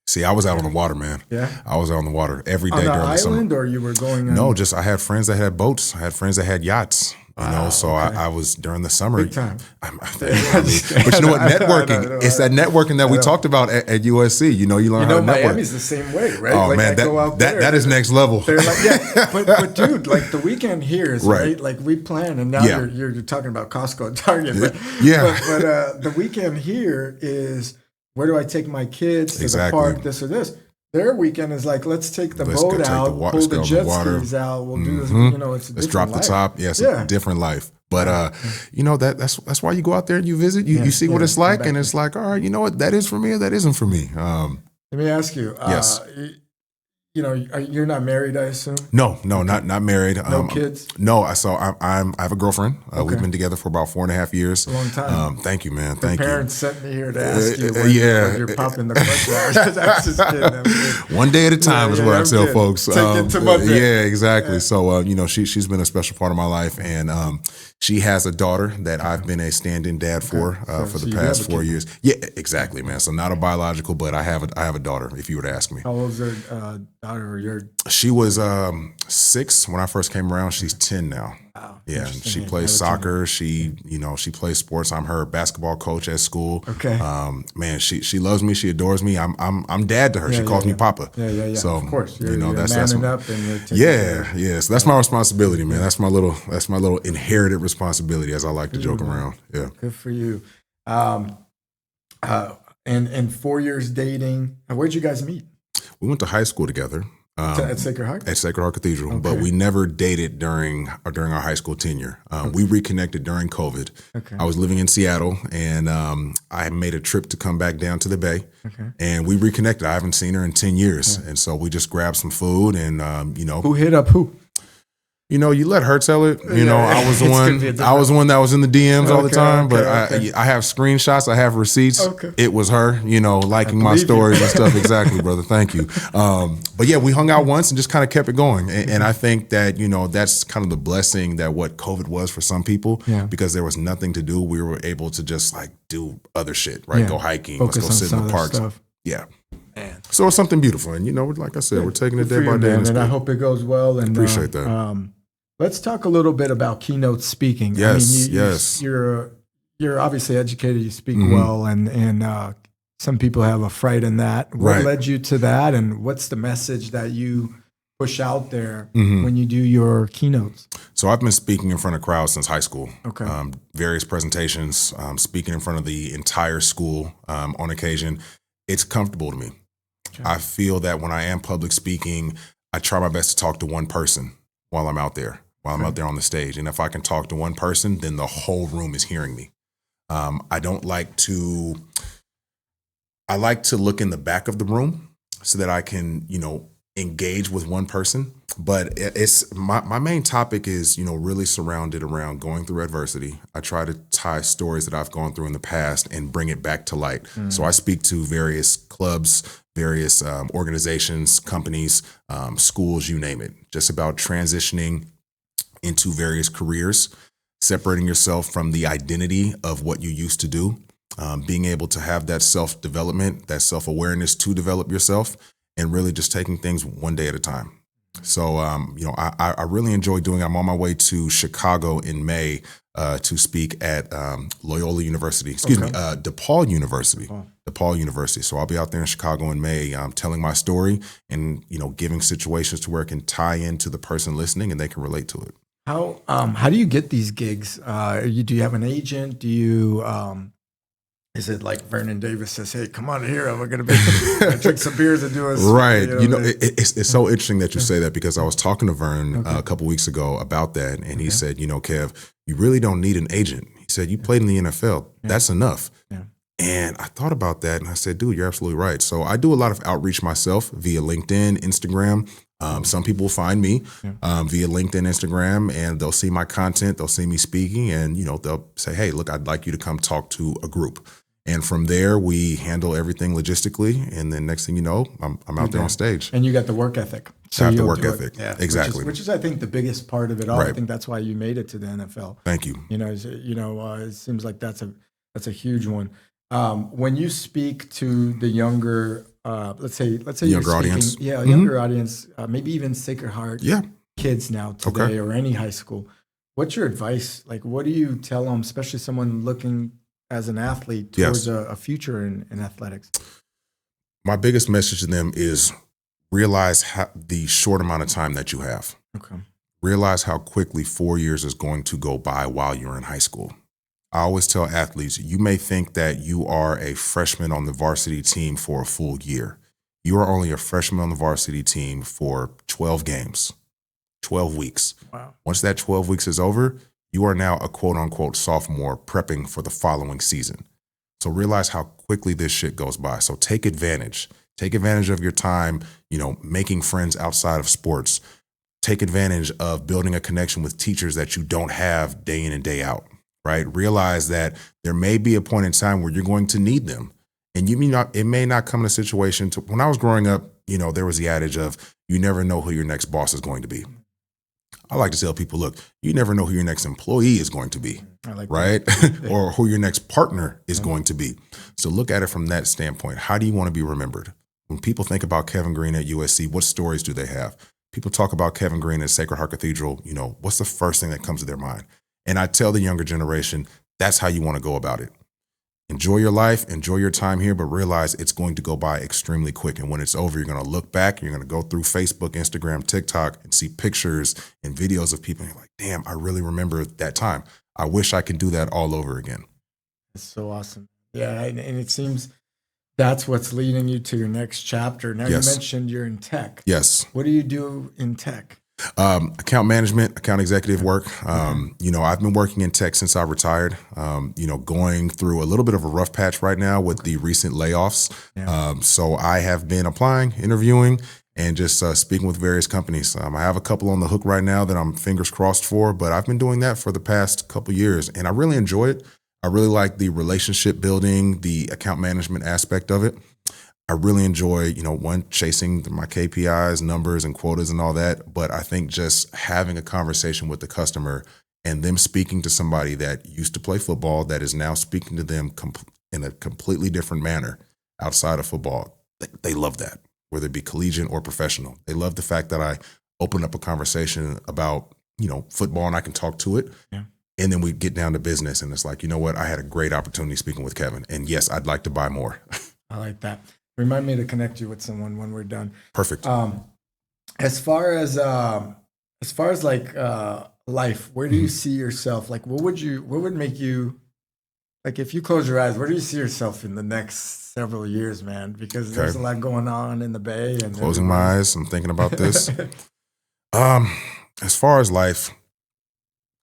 See, I was out on the water, man. Yeah, I was out on the water every day on during the island, summer. or you were going? No, just I had friends that had boats. I had friends that had yachts. You know, so I was during the summer. Big time. But you know what? Networking. It's that networking that we talked about at USC. You know, you learn how to network. Miami's the same way, right? Oh like man, that is next level. They're like, but dude, like the weekend here is right. Like we plan, and now you're talking about Costco and Target. But, but the weekend here is, where do I take my kids to the park? This or this. Their weekend is like, let's take the boat out, pull the jet skis out. We'll do this. You know, it's a let's drop the top. Yes, a different life. But you know, that's why you go out there and you visit. You see what it's like, and it's like, all right, you know what, that is for me or that isn't for me. Let me ask you. Yes. You know, you're not married, I assume? No, not married. No kids? No, I have a girlfriend. We've been together for about 4.5 years. A long time. Thank you, man. Your Thank you. Parents sent me here to ask you when you're popping the question. I'm just kidding. One day at a time is what I tell folks. Take it to Monday. Yeah, exactly. So, you know, she's been a special part of my life, and she has a daughter that I've been a stand-in dad for the past 4 years. Yeah, exactly, man. So not a biological, but I have a daughter, if you were to ask me. How old's her daughter? She was 6 when I first came around. She's 10 now. Wow. Yeah, she plays soccer. She plays sports. I'm her basketball coach at school. Okay. Man, she loves me. She adores me. I'm dad to her. She calls me Papa. Yeah. So of course, you're that's up and you're taking yeah. So that's my responsibility, man. That's my little inherited responsibility, as I like to joke around. Yeah. Good for you. And 4 years dating. Where'd you guys meet? We went to high school together. At Sacred Heart? At Sacred Heart Cathedral, but we never dated during our high school tenure. We reconnected during COVID. Okay. I was living in Seattle, and I made a trip to come back down to the Bay, and we reconnected. I haven't seen her in 10 years, and so we just grabbed some food, and Who hit up who? You know, you let her tell it. You know, I was the one that was in the DMs all the time. But I have screenshots. I have receipts. It was her, you know, liking my stories and stuff. Exactly, brother. Thank you. But yeah, we hung out once and just kind of kept it going. And I think that, you know, that's kind of the blessing that what COVID was for some people. Yeah. Because there was nothing to do. We were able to just like do other shit, right? Yeah. Go hiking. Let's go sit in the parks. Yeah. Man. So it's something beautiful. And, you know, like I said, we're taking it day by day. And I hope it goes well. And appreciate that. Let's talk a little bit about keynote speaking. Yes, I mean, you're obviously educated. You speak well, and some people have a fright in that. What led you to that, and what's the message that you push out there when you do your keynotes? So I've been speaking in front of crowds since high school. Okay. Various presentations, speaking in front of the entire school on occasion. It's comfortable to me. Okay. I feel that when I am public speaking, I try my best to talk to one person while I'm out there. While I'm out there on the stage. And if I can talk to one person, then the whole room is hearing me. I like to look in the back of the room so that I can, you know, engage with one person. But it's my main topic is, you know, really surrounded around going through adversity. I try to tie stories that I've gone through in the past and bring it back to light. So I speak to various clubs, various organizations, companies, schools, you name it, just about transitioning into various careers, separating yourself from the identity of what you used to do, being able to have that self-development, that self-awareness to develop yourself, and really just taking things one day at a time. So, you know, I really enjoy doing it. I'm on my way to Chicago in May to speak at Loyola University, DePaul University. DePaul University. So I'll be out there in Chicago in May telling my story and, you know, giving situations to where it can tie into the person listening and they can relate to it. How do you get these gigs? Do you have an agent? Do you is it like Vernon Davis says, "Hey, come on here, I'm going to drink some beers and do a right?" You know, it's so interesting that you say that because I was talking to Vern a couple weeks ago about that, and he said, "You know, Kev, you really don't need an agent." He said, "You played in the NFL, that's enough." Yeah. And I thought about that and I said, dude, you're absolutely right. So I do a lot of outreach myself via LinkedIn, Instagram. Some people find me via LinkedIn, Instagram, and they'll see my content. They'll see me speaking and, they'll say, hey, look, I'd like you to come talk to a group. And from there, we handle everything logistically. And then next thing you know, I'm out there on stage. And you got the work ethic. So I have the work ethic. Yeah, exactly. Which is, I think, the biggest part of it all. Right. I think that's why you made it to the NFL. Thank you. It seems like that's a huge one. When you speak to the younger, let's say younger audience, younger audience, maybe even Sacred Heart kids now today or any high school, what's your advice? Like, what do you tell them, especially someone looking as an athlete towards a future in athletics? My biggest message to them is realize the short amount of time that you have. Okay. Realize how quickly 4 years is going to go by while you're in high school. I always tell athletes, you may think that you are a freshman on the varsity team for a full year. You are only a freshman on the varsity team for 12 games, 12 weeks. Wow. Once that 12 weeks is over, you are now a quote unquote sophomore prepping for the following season. So realize how quickly this shit goes by. So take advantage. Take advantage of your time, making friends outside of sports. Take advantage of building a connection with teachers that you don't have day in and day out. Right? Realize that there may be a point in time where you're going to need them. And it may not come in a situation when I was growing up, there was the adage of you never know who your next boss is going to be. I like to tell people, look, you never know who your next employee is going to be, right? Or who your next partner is going to be. So look at it from that standpoint. How do you want to be remembered? When people think about Kevin Greene at USC, what stories do they have? People talk about Kevin Greene at Sacred Heart Cathedral, what's the first thing that comes to their mind? And I tell the younger generation, that's how you want to go about it. Enjoy your life, enjoy your time here, but realize it's going to go by extremely quick. And when it's over, you're going to look back, you're going to go through Facebook, Instagram, TikTok, and see pictures and videos of people. And you're like, damn, I really remember that time. I wish I could do that all over again. It's so awesome. Yeah, and it seems that's what's leading you to your next chapter. Now, you mentioned you're in tech. Yes. What do you do in tech? Account management, account executive work. I've been working in tech since I retired, going through a little bit of a rough patch right now with the recent layoffs. So I have been applying, interviewing, and just speaking with various companies. I have a couple on the hook right now that I'm fingers crossed for, but I've been doing that for the past couple years and I really enjoy it. I really like the relationship building, the account management aspect of it. I really enjoy, chasing my KPIs, numbers and quotas and all that. But I think just having a conversation with the customer and them speaking to somebody that used to play football that is now speaking to them in a completely different manner outside of football, they love that, whether it be collegiate or professional. They love the fact that I open up a conversation about, football and I can talk to it. Yeah. And then we get down to business and it's like, you know what? I had a great opportunity speaking with Kevin. And yes, I'd like to buy more. I like that. Remind me to connect you with someone when we're done. Perfect. As far as like life, where do you see yourself? Like, what would make you, like, if you close your eyes, where do you see yourself in the next several years, man? Because there's a lot going on in the Bay. And closing my eyes, I'm thinking about this. As far as life,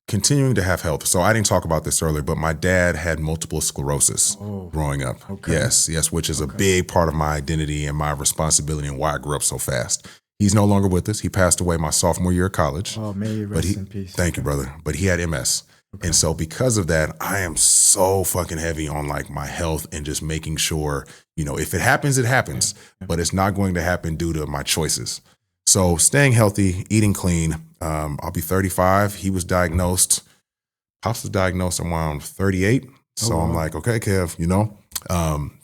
continuing to have health. So I didn't talk about this earlier, but my dad had multiple sclerosis growing up. Okay. Yes, which is a big part of my identity and my responsibility and why I grew up so fast. He's no longer with us. He passed away my sophomore year of college. Oh, may you rest in peace. Thank you, brother. But he had MS. Okay. And so because of that, I am so fucking heavy on like my health and just making sure, if it happens, it happens, but it's not going to happen due to my choices. So staying healthy, eating clean. I'll be 35. He was diagnosed. Pops was diagnosed around 38. So I'm like, okay, Kev,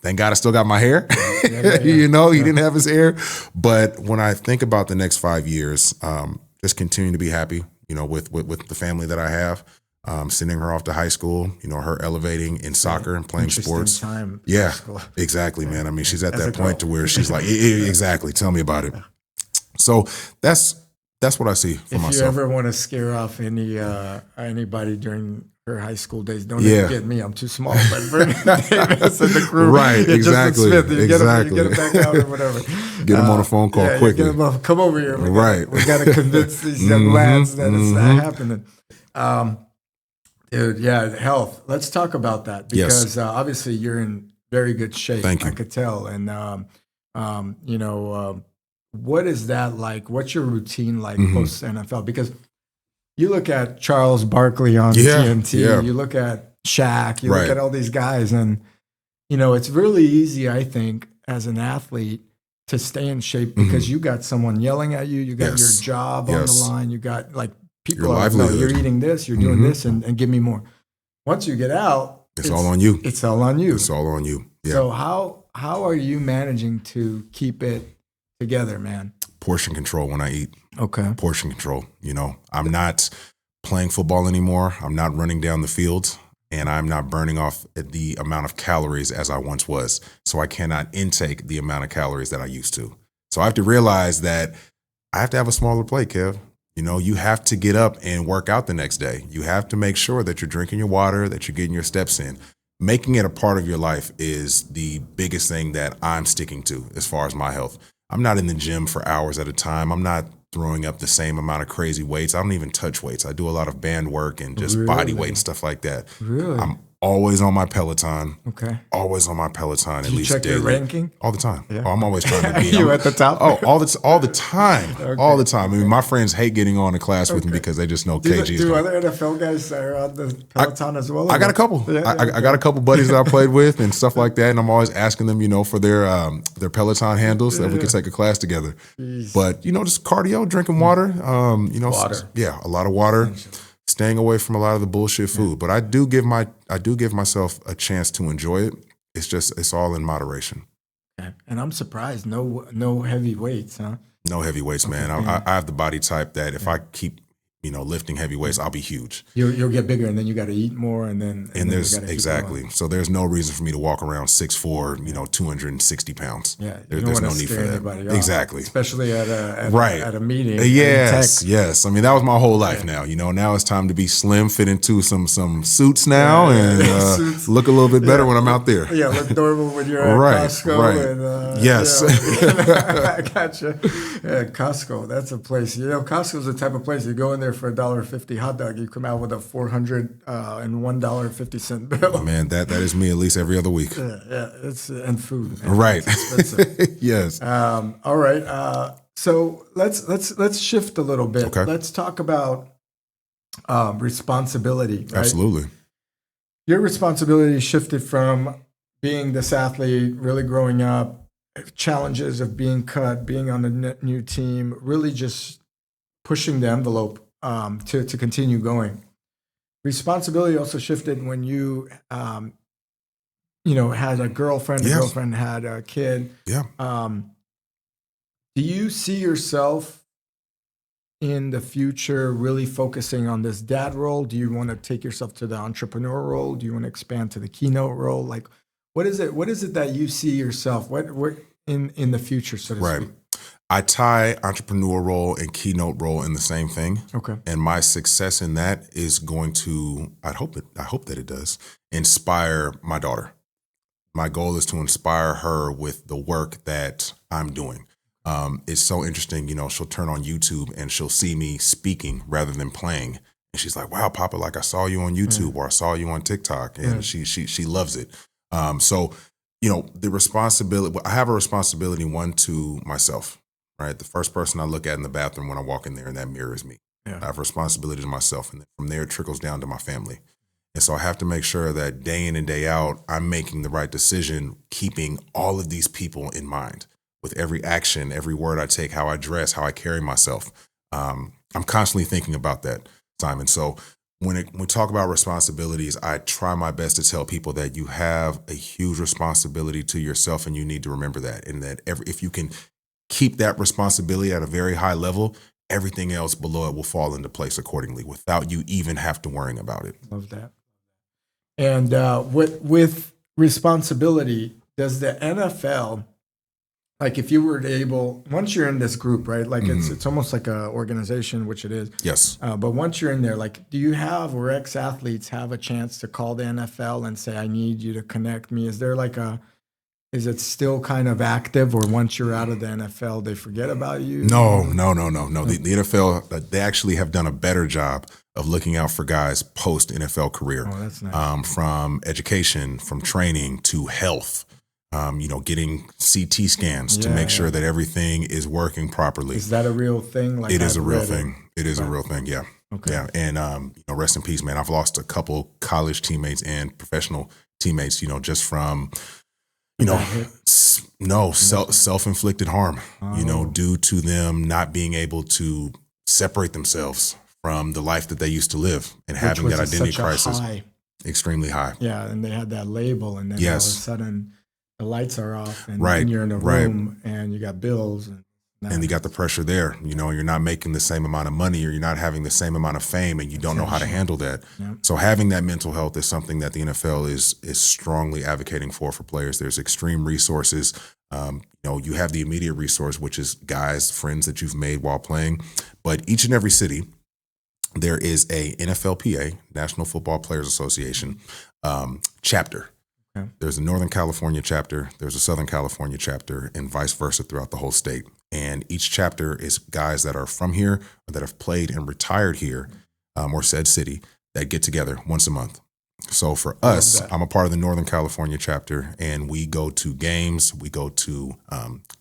thank God I still got my hair. He didn't have his hair. But when I think about the next 5 years, just continuing to be happy, with the family that I have, sending her off to high school, her elevating in soccer and playing sports. Time exactly, man. I mean, she's at that point to where she's like, exactly. Tell me about it. So that's what I see for myself. If you ever want to scare off anybody during her high school days, don't even get me. I'm too small. But for the crew, right? Exactly. Smith, you get him back out or whatever. Get him on a phone call quickly. Come over here. We got to convince these young lads that it's not happening. Dude, health. Let's talk about that because obviously you're in very good shape. Thank you. I could tell. And, what is that like? What's your routine like post NFL? Because you look at Charles Barkley on TNT, you look at Shaq, you look at all these guys, and, it's really easy, I think, as an athlete to stay in shape because you got someone yelling at you, you got your job on the line, you got like people are like, no, you're eating this, you're doing this, and give me more. Once you get out, it's all on you. It's all on you. It's all on you. Yeah. So how are you managing to keep it together, man? Portion control when I eat. Okay. Portion control. I'm not playing football anymore. I'm not running down the field, and I'm not burning off the amount of calories as I once was. So I cannot intake the amount of calories that I used to. So I have to realize that I have to have a smaller plate, Kev. You have to get up and work out the next day. You have to make sure that you're drinking your water, that you're getting your steps in. Making it a part of your life is the biggest thing that I'm sticking to as far as my health. I'm not in the gym for hours at a time. I'm not throwing up the same amount of crazy weights. I don't even touch weights. I do a lot of band work and just body weight and stuff like that. Really? I'm always on my Peloton. Okay. Always on my Peloton, at least check daily. your ranking? All the time. Yeah. Oh, I'm always trying to be. You at the top? Oh, all the time. Okay. All the time. I mean, my friends hate getting on a class with me because they just know KG. Do other NFL guys that are on the Peloton as well? I got a couple. I got a couple buddies that I played with and stuff like that, and I'm always asking them, for their Peloton handles so that we could take a class together. Jeez. But just cardio, drinking water. Water. Yeah, a lot of water. Staying away from a lot of the bullshit food, but I do give myself a chance to enjoy it. It's all in moderation. Okay. And I'm surprised, no heavy weights, huh? No heavy weights, man. I have the body type that if I keep lifting heavy weights, I'll be huge. You'll get bigger, and then you got to eat more, and there's exactly. So there's no reason for me to walk around 6'4", 260 pounds. Yeah, there's no need for that. Exactly, especially at a meeting. Yes. I mean, that was my whole life. Now, now it's time to be slim, fit into some suits now, and look a little bit better when I'm out there. Yeah, look normal when you're at Costco. Right. And, yes, I gotcha. Yeah, Costco. That's a place. Costco's the type of place you go in there for $1.50 hot dog, you come out with a $401.50 bill. Oh, man, that is me at least every other week. Yeah, it's and food. Man. Right. It's expensive. Yes. All right. So let's shift a little bit. Okay. Let's talk about responsibility. Right? Absolutely. Your responsibility shifted from being this athlete, really growing up, challenges of being cut, being on a new team, really just pushing the envelope to continue going. Responsibility also shifted when you, had a girlfriend. The girlfriend had a kid. Yeah. Do you see yourself in the future really focusing on this dad role? Do you want to take yourself to the entrepreneur role? Do you want to expand to the keynote role? Like, what is it? What is it that you see yourself? What in the future, so to speak? I tie entrepreneur role and keynote role in the same thing. Okay. And my success in that is going to, I hope that it does, inspire my daughter. My goal is to inspire her with the work that I'm doing. It's so interesting, she'll turn on YouTube and she'll see me speaking rather than playing. And she's like, wow, Papa, like I saw you on YouTube or I saw you on TikTok. And she loves it. So, the responsibility, I have a responsibility, one, to myself. Right, the first person I look at in the bathroom when I walk in there, and that mirror is me. Yeah. I have a responsibility to myself, and from there it trickles down to my family. And so I have to make sure that day in and day out, I'm making the right decision, keeping all of these people in mind with every action, every word I take, how I dress, how I carry myself. I'm constantly thinking about that, Simon. So when we talk about responsibilities, I try my best to tell people that you have a huge responsibility to yourself, and you need to remember that. And that if you can keep that responsibility at a very high level, everything else below it will fall into place accordingly without you even have to worry about it. Love that. And with responsibility, does the NFL, like if you were able, once you're in this group, right? Like it's almost like an organization, which it is. Yes. But once you're in there, like, do you have, or ex-athletes have a chance to call the NFL and say, I need you to connect me? Is there like is it still kind of active, or once you're out of the NFL, they forget about you? No. The NFL, they actually have done a better job of looking out for guys post NFL career. Oh, that's nice. From education, from training to health. Getting CT scans to make sure that everything is working properly. Is that a real thing? It is a real thing. It is a real thing. Yeah. Okay. Yeah. And rest in peace, man. I've lost a couple college teammates and professional teammates. Just from self-inflicted harm. Due to them not being able to separate themselves from the life that they used to live and having that identity crisis. Extremely high. Yeah, and they had that label, and then all of a sudden the lights are off, and you're in a right. room, and you got bills, and you got the pressure there. You're not making the same amount of money, or you're not having the same amount of fame, and you don't know how to handle that. Yeah. So having that mental health is something that the NFL is strongly advocating for players. There's extreme resources. You have the immediate resource, which is guys, friends that you've made while playing. But each and every city, there is a NFLPA, National Football Players Association, chapter. There's a Northern California chapter, there's a Southern California chapter, and vice versa throughout the whole state. And each chapter is guys that are from here or that have played and retired here or said city that get together once a month. So for us, I'm a part of the Northern California chapter, and we go to games, we go to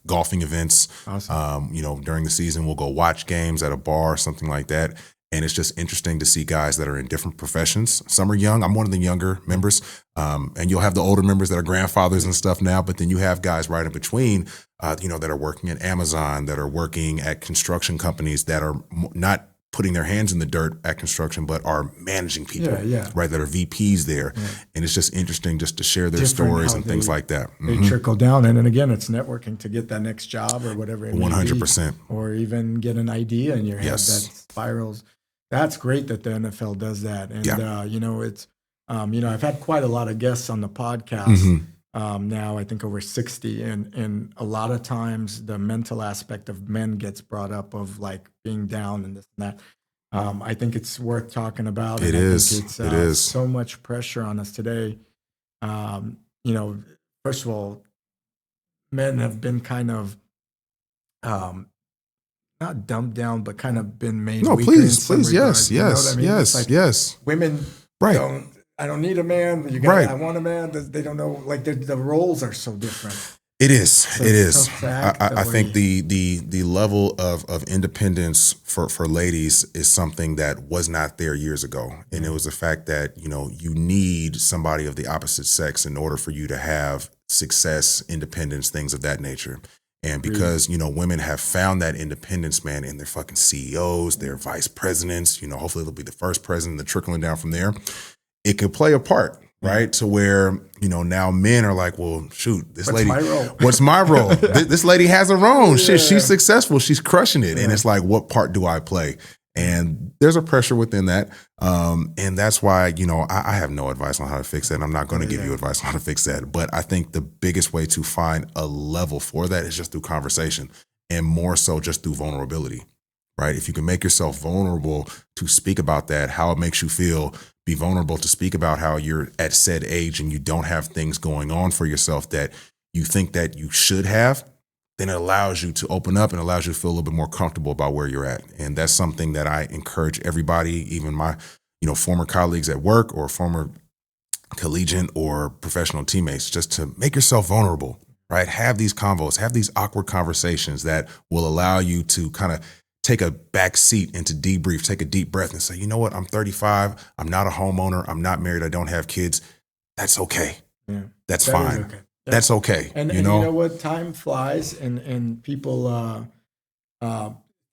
golfing events. Awesome. During the season, we'll go watch games at a bar, something like that. And it's just interesting to see guys that are in different professions. Some are young. I'm one of the younger members. And you'll have the older members that are grandfathers and stuff now. But then you have guys right in between, that are working at Amazon, that are working at construction companies, that are not putting their hands in the dirt at construction, but are managing people, right? That are VPs there. Yeah. And it's just interesting just to share their stories and things like that. They trickle down. And then again, it's networking to get that next job or whatever it may 100%. be, or even get an idea in your head that spirals. That's great that the NFL does that. And, it's, I've had quite a lot of guests on the podcast now, I think over 60. And a lot of times the mental aspect of men gets brought up, of like being down and this and that. I think it's worth talking about. It is so much pressure on us today. First of all, men have been kind of, not dumbed down, but kind of been made weaker. Please, yes, yes. Women I don't need a man. I want a man. They don't know, like the roles are so different. It is. I think the level of independence for ladies is something that was not there years ago. And it was the fact that, you need somebody of the opposite sex in order for you to have success, independence, things of that nature. And because, women have found that independence, man, in their fucking CEOs, their vice presidents, hopefully they'll be the first president, and trickling down from there, it could play a part, right? To where, now men are like, well, shoot, what's my role? This lady has her own. Shit, she's successful. She's crushing it. Yeah. And it's like, what part do I play? And there's a pressure within that. And that's why, I have no advice on how to fix that. And I'm not going to give you advice on how to fix that. But I think the biggest way to find a level for that is just through conversation, and more so just through vulnerability, right? If you can make yourself vulnerable to speak about that, how it makes you feel, be vulnerable to speak about how you're at said age and you don't have things going on for yourself that you think that you should have, then it allows you to open up and allows you to feel a little bit more comfortable about where you're at. And that's something that I encourage everybody, even my, former colleagues at work or former collegiate or professional teammates, just to make yourself vulnerable, right? Have these convos, have these awkward conversations that will allow you to kind of take a back seat and to debrief, take a deep breath and say, you know what, I'm 35, I'm not a homeowner, I'm not married, I don't have kids. That's okay. Yeah. That's fine. Okay. That's okay. And you know what? Time flies, and people,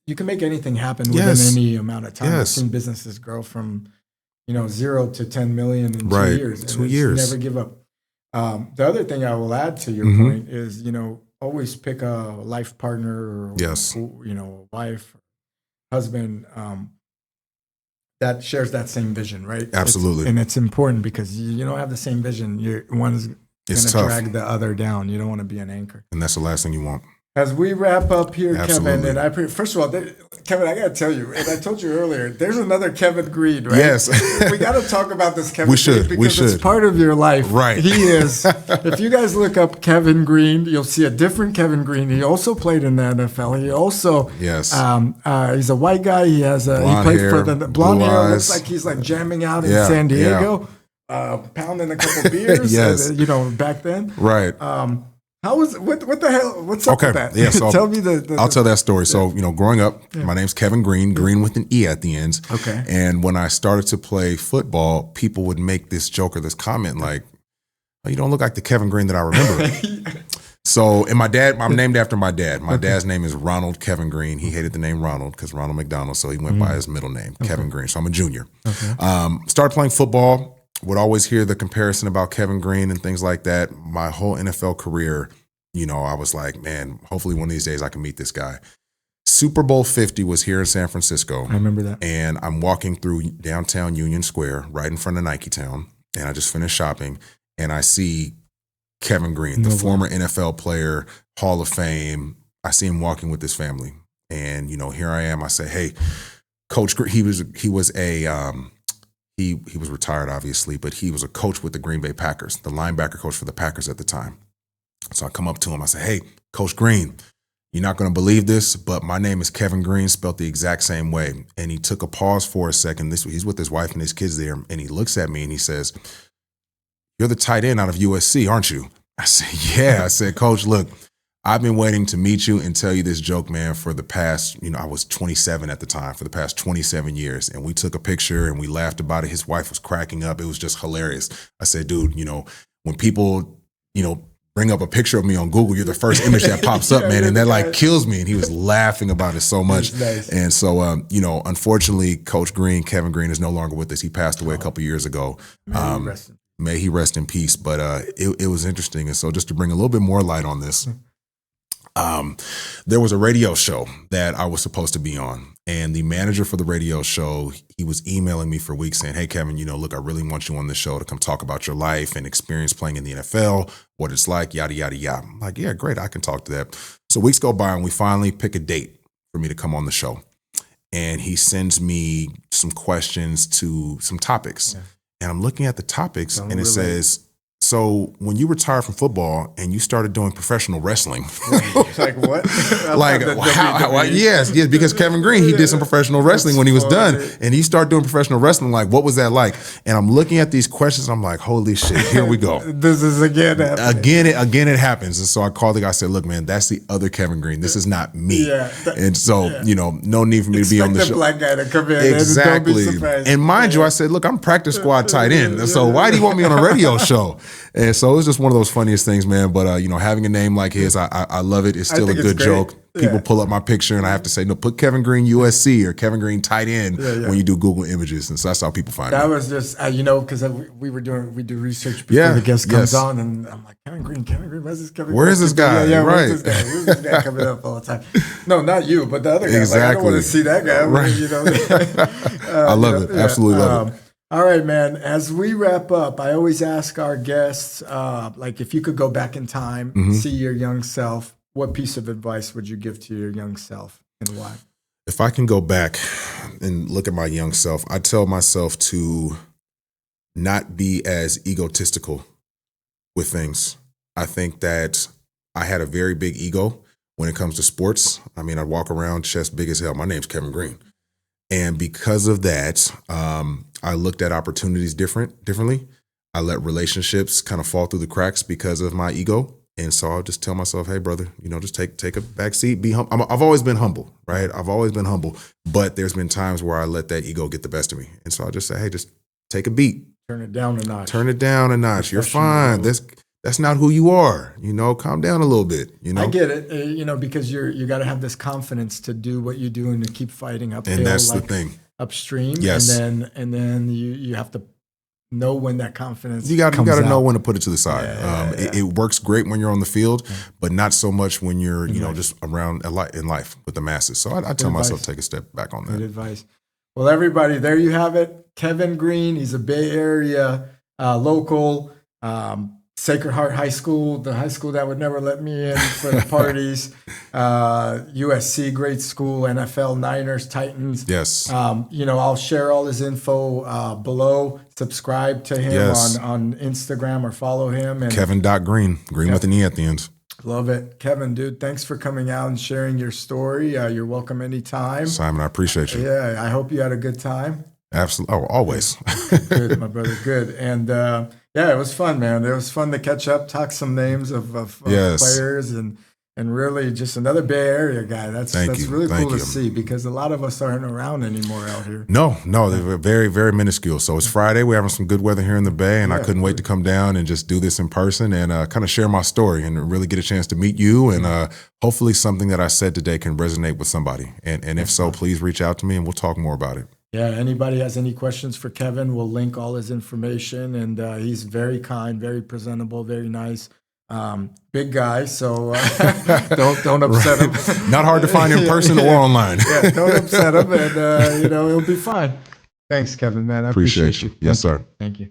you can make anything happen within any amount of time. I've seen businesses grow from, 0 to 10 million in 2 years. 2 years. Never give up. The other thing I will add to your point is, always pick a life partner or, a wife, husband, that shares that same vision, right? Absolutely. It's important, because you don't have the same vision. One's going to drag the other down. You don't want to be an anchor. And that's the last thing you want. As we wrap up here, Kevin, and first of all, Kevin, I got to tell you, and I told you earlier, there's another Kevin Greene, right? Yes. We got to talk about this Kevin Greene because it's part of your life. Right. He is. If you guys look up Kevin Greene, you'll see a different Kevin Greene. He also played in the NFL. He also, he's a white guy. He has he played for the blonde hair. Looks like he's like jamming out in San Diego, pounding a couple beers. Yes. Back then. Right. How was what the hell? What's up with that? Yeah, so tell me I'll tell that story. So, growing up, my name's Kevin Greene, Greene with an E at the end. Okay. And when I started to play football, people would make this joke or this comment like, oh, you don't look like the Kevin Greene that I remember. So, and I'm named after my dad. My dad's name is Ronald Kevin Greene. He hated the name Ronald because Ronald McDonald, so he went by his middle name, Kevin Greene. So I'm a junior. Okay. Started playing football. Would always hear the comparison about Kevin Greene and things like that. My whole NFL career, I was like, man, hopefully one of these days I can meet this guy. Super Bowl 50 was here in San Francisco. I remember that. And I'm walking through downtown Union Square, right in front of Nike Town, and I just finished shopping, and I see Kevin Greene, the former NFL player, Hall of Fame. I see him walking with his family. And, here I am. I say, hey, Coach Greene, he was retired, obviously, but he was a coach with the Green Bay Packers, the linebacker coach for the Packers at the time. So I come up to him. I say, hey, Coach Greene, you're not going to believe this, but my name is Kevin Greene, spelled the exact same way. And he took a pause for a second. He's with his wife and his kids there. And he looks at me and he says, you're the tight end out of USC, aren't you? I said, yeah. I said, Coach, look, I've been waiting to meet you and tell you this joke, man, for the past, I was 27 at the time, for the past 27 years. And we took a picture and we laughed about it. His wife was cracking up. It was just hilarious. I said, dude, when people, bring up a picture of me on Google, you're the first image that pops up, man. And that like kills me. And he was laughing about it so much. Nice. And so, unfortunately, Coach Greene, Kevin Greene, is no longer with us. He passed away a couple years ago. May he rest in peace. But it was interesting. And so just to bring a little bit more light on this, there was a radio show that I was supposed to be on. And the manager for the radio show, he was emailing me for weeks saying, hey, Kevin, look, I really want you on the show to come talk about your life and experience playing in the NFL, what it's like, yada, yada, yada. I'm like, yeah, great. I can talk to that. So weeks go by and we finally pick a date for me to come on the show. And he sends me some questions to some topics. Yeah. And I'm looking at the topics and it says, so when you retired from football and you started doing professional wrestling, like what? Yes, because Kevin Greene, he did some professional wrestling when he was done, and he started doing professional wrestling. Like, what was that like? And I'm looking at these questions. I'm like, holy shit, here we go. This is again happening. Again, it happens. And so I called the guy. I said, look, man, that's the other Kevin Greene. This is not me. And so no need for me to be on the show. Black guy to come in. Exactly. And mind you, I said, look, I'm practice squad tight end. So why do you want me on a radio show? And so it was just one of those funniest things, man. But, having a name like his, I love it. It's still a good joke. People pull up my picture and I have to say, no, put Kevin Greene USC or Kevin Greene tight end when you do Google images. And so that's how people find that me. That was just, because we do research before the guest comes on. And I'm like, Kevin Greene, where's this Kevin Greene? Where is this guy? Yeah, right. Where's this guy coming up all the time? No, not you, but the other guy. Exactly. Like, I don't want to see that guy. Right. I love it. Absolutely love it. All right, man. As we wrap up, I always ask our guests, if you could go back in time, see your young self, what piece of advice would you give to your young self and why? If I can go back and look at my young self, I tell myself to not be as egotistical with things. I think that I had a very big ego when it comes to sports. I mean, I walk around chest big as hell. My name's Kevin Greene. And because of that, I looked at opportunities differently. I let relationships kind of fall through the cracks because of my ego. And so I'll just tell myself, hey, brother, just take a back seat. Be humble. I've always been humble, right? I've always been humble. But there's been times where I let that ego get the best of me. And so I'll just say, hey, just take a beat. Turn it down a notch. Turn it down a notch. You're fine. That's not who you are. Calm down a little bit. I get it. Because you got to have this confidence to do what you do and to keep fighting uphill. And that's the thing. Upstream. Yes. And then you have to know when that confidence you got to out. know when to put it to the side. It works great when you're on the field, but not so much when you're just around in life with the masses. So I tell myself take a step back on that. Good advice. Well, everybody, there you have it. Kevin Greene. He's a Bay Area local. Sacred Heart High School, the high school that would never let me in for the parties. USC, great school. NFL, Niners, Titans. Yes. I'll share all his info below. Subscribe to him on Instagram or follow him. And Kevin.Greene, Greene with an E at the end. Love it. Kevin, dude, thanks for coming out and sharing your story. You're welcome anytime. Simon, I appreciate you. Yeah, I hope you had a good time. Absolutely. Oh, always. Good, my brother. Good. And it was fun, man. It was fun to catch up, talk some names of players, and really just another Bay Area guy. That's really cool to see, because a lot of us aren't around anymore out here. No, they're very, very minuscule. So it's Friday. We're having some good weather here in the Bay, and I couldn't wait to come down and just do this in person and kind of share my story and really get a chance to meet you. And hopefully something that I said today can resonate with somebody. And if so, please reach out to me and we'll talk more about it. Yeah, anybody has any questions for Kevin, we'll link all his information. And he's very kind, very presentable, very nice. Big guy, so don't upset him. Not hard to find in person or online. Yeah, don't upset him, and he'll be fine. Thanks, Kevin, man. I appreciate you. Yes, sir. Thank you.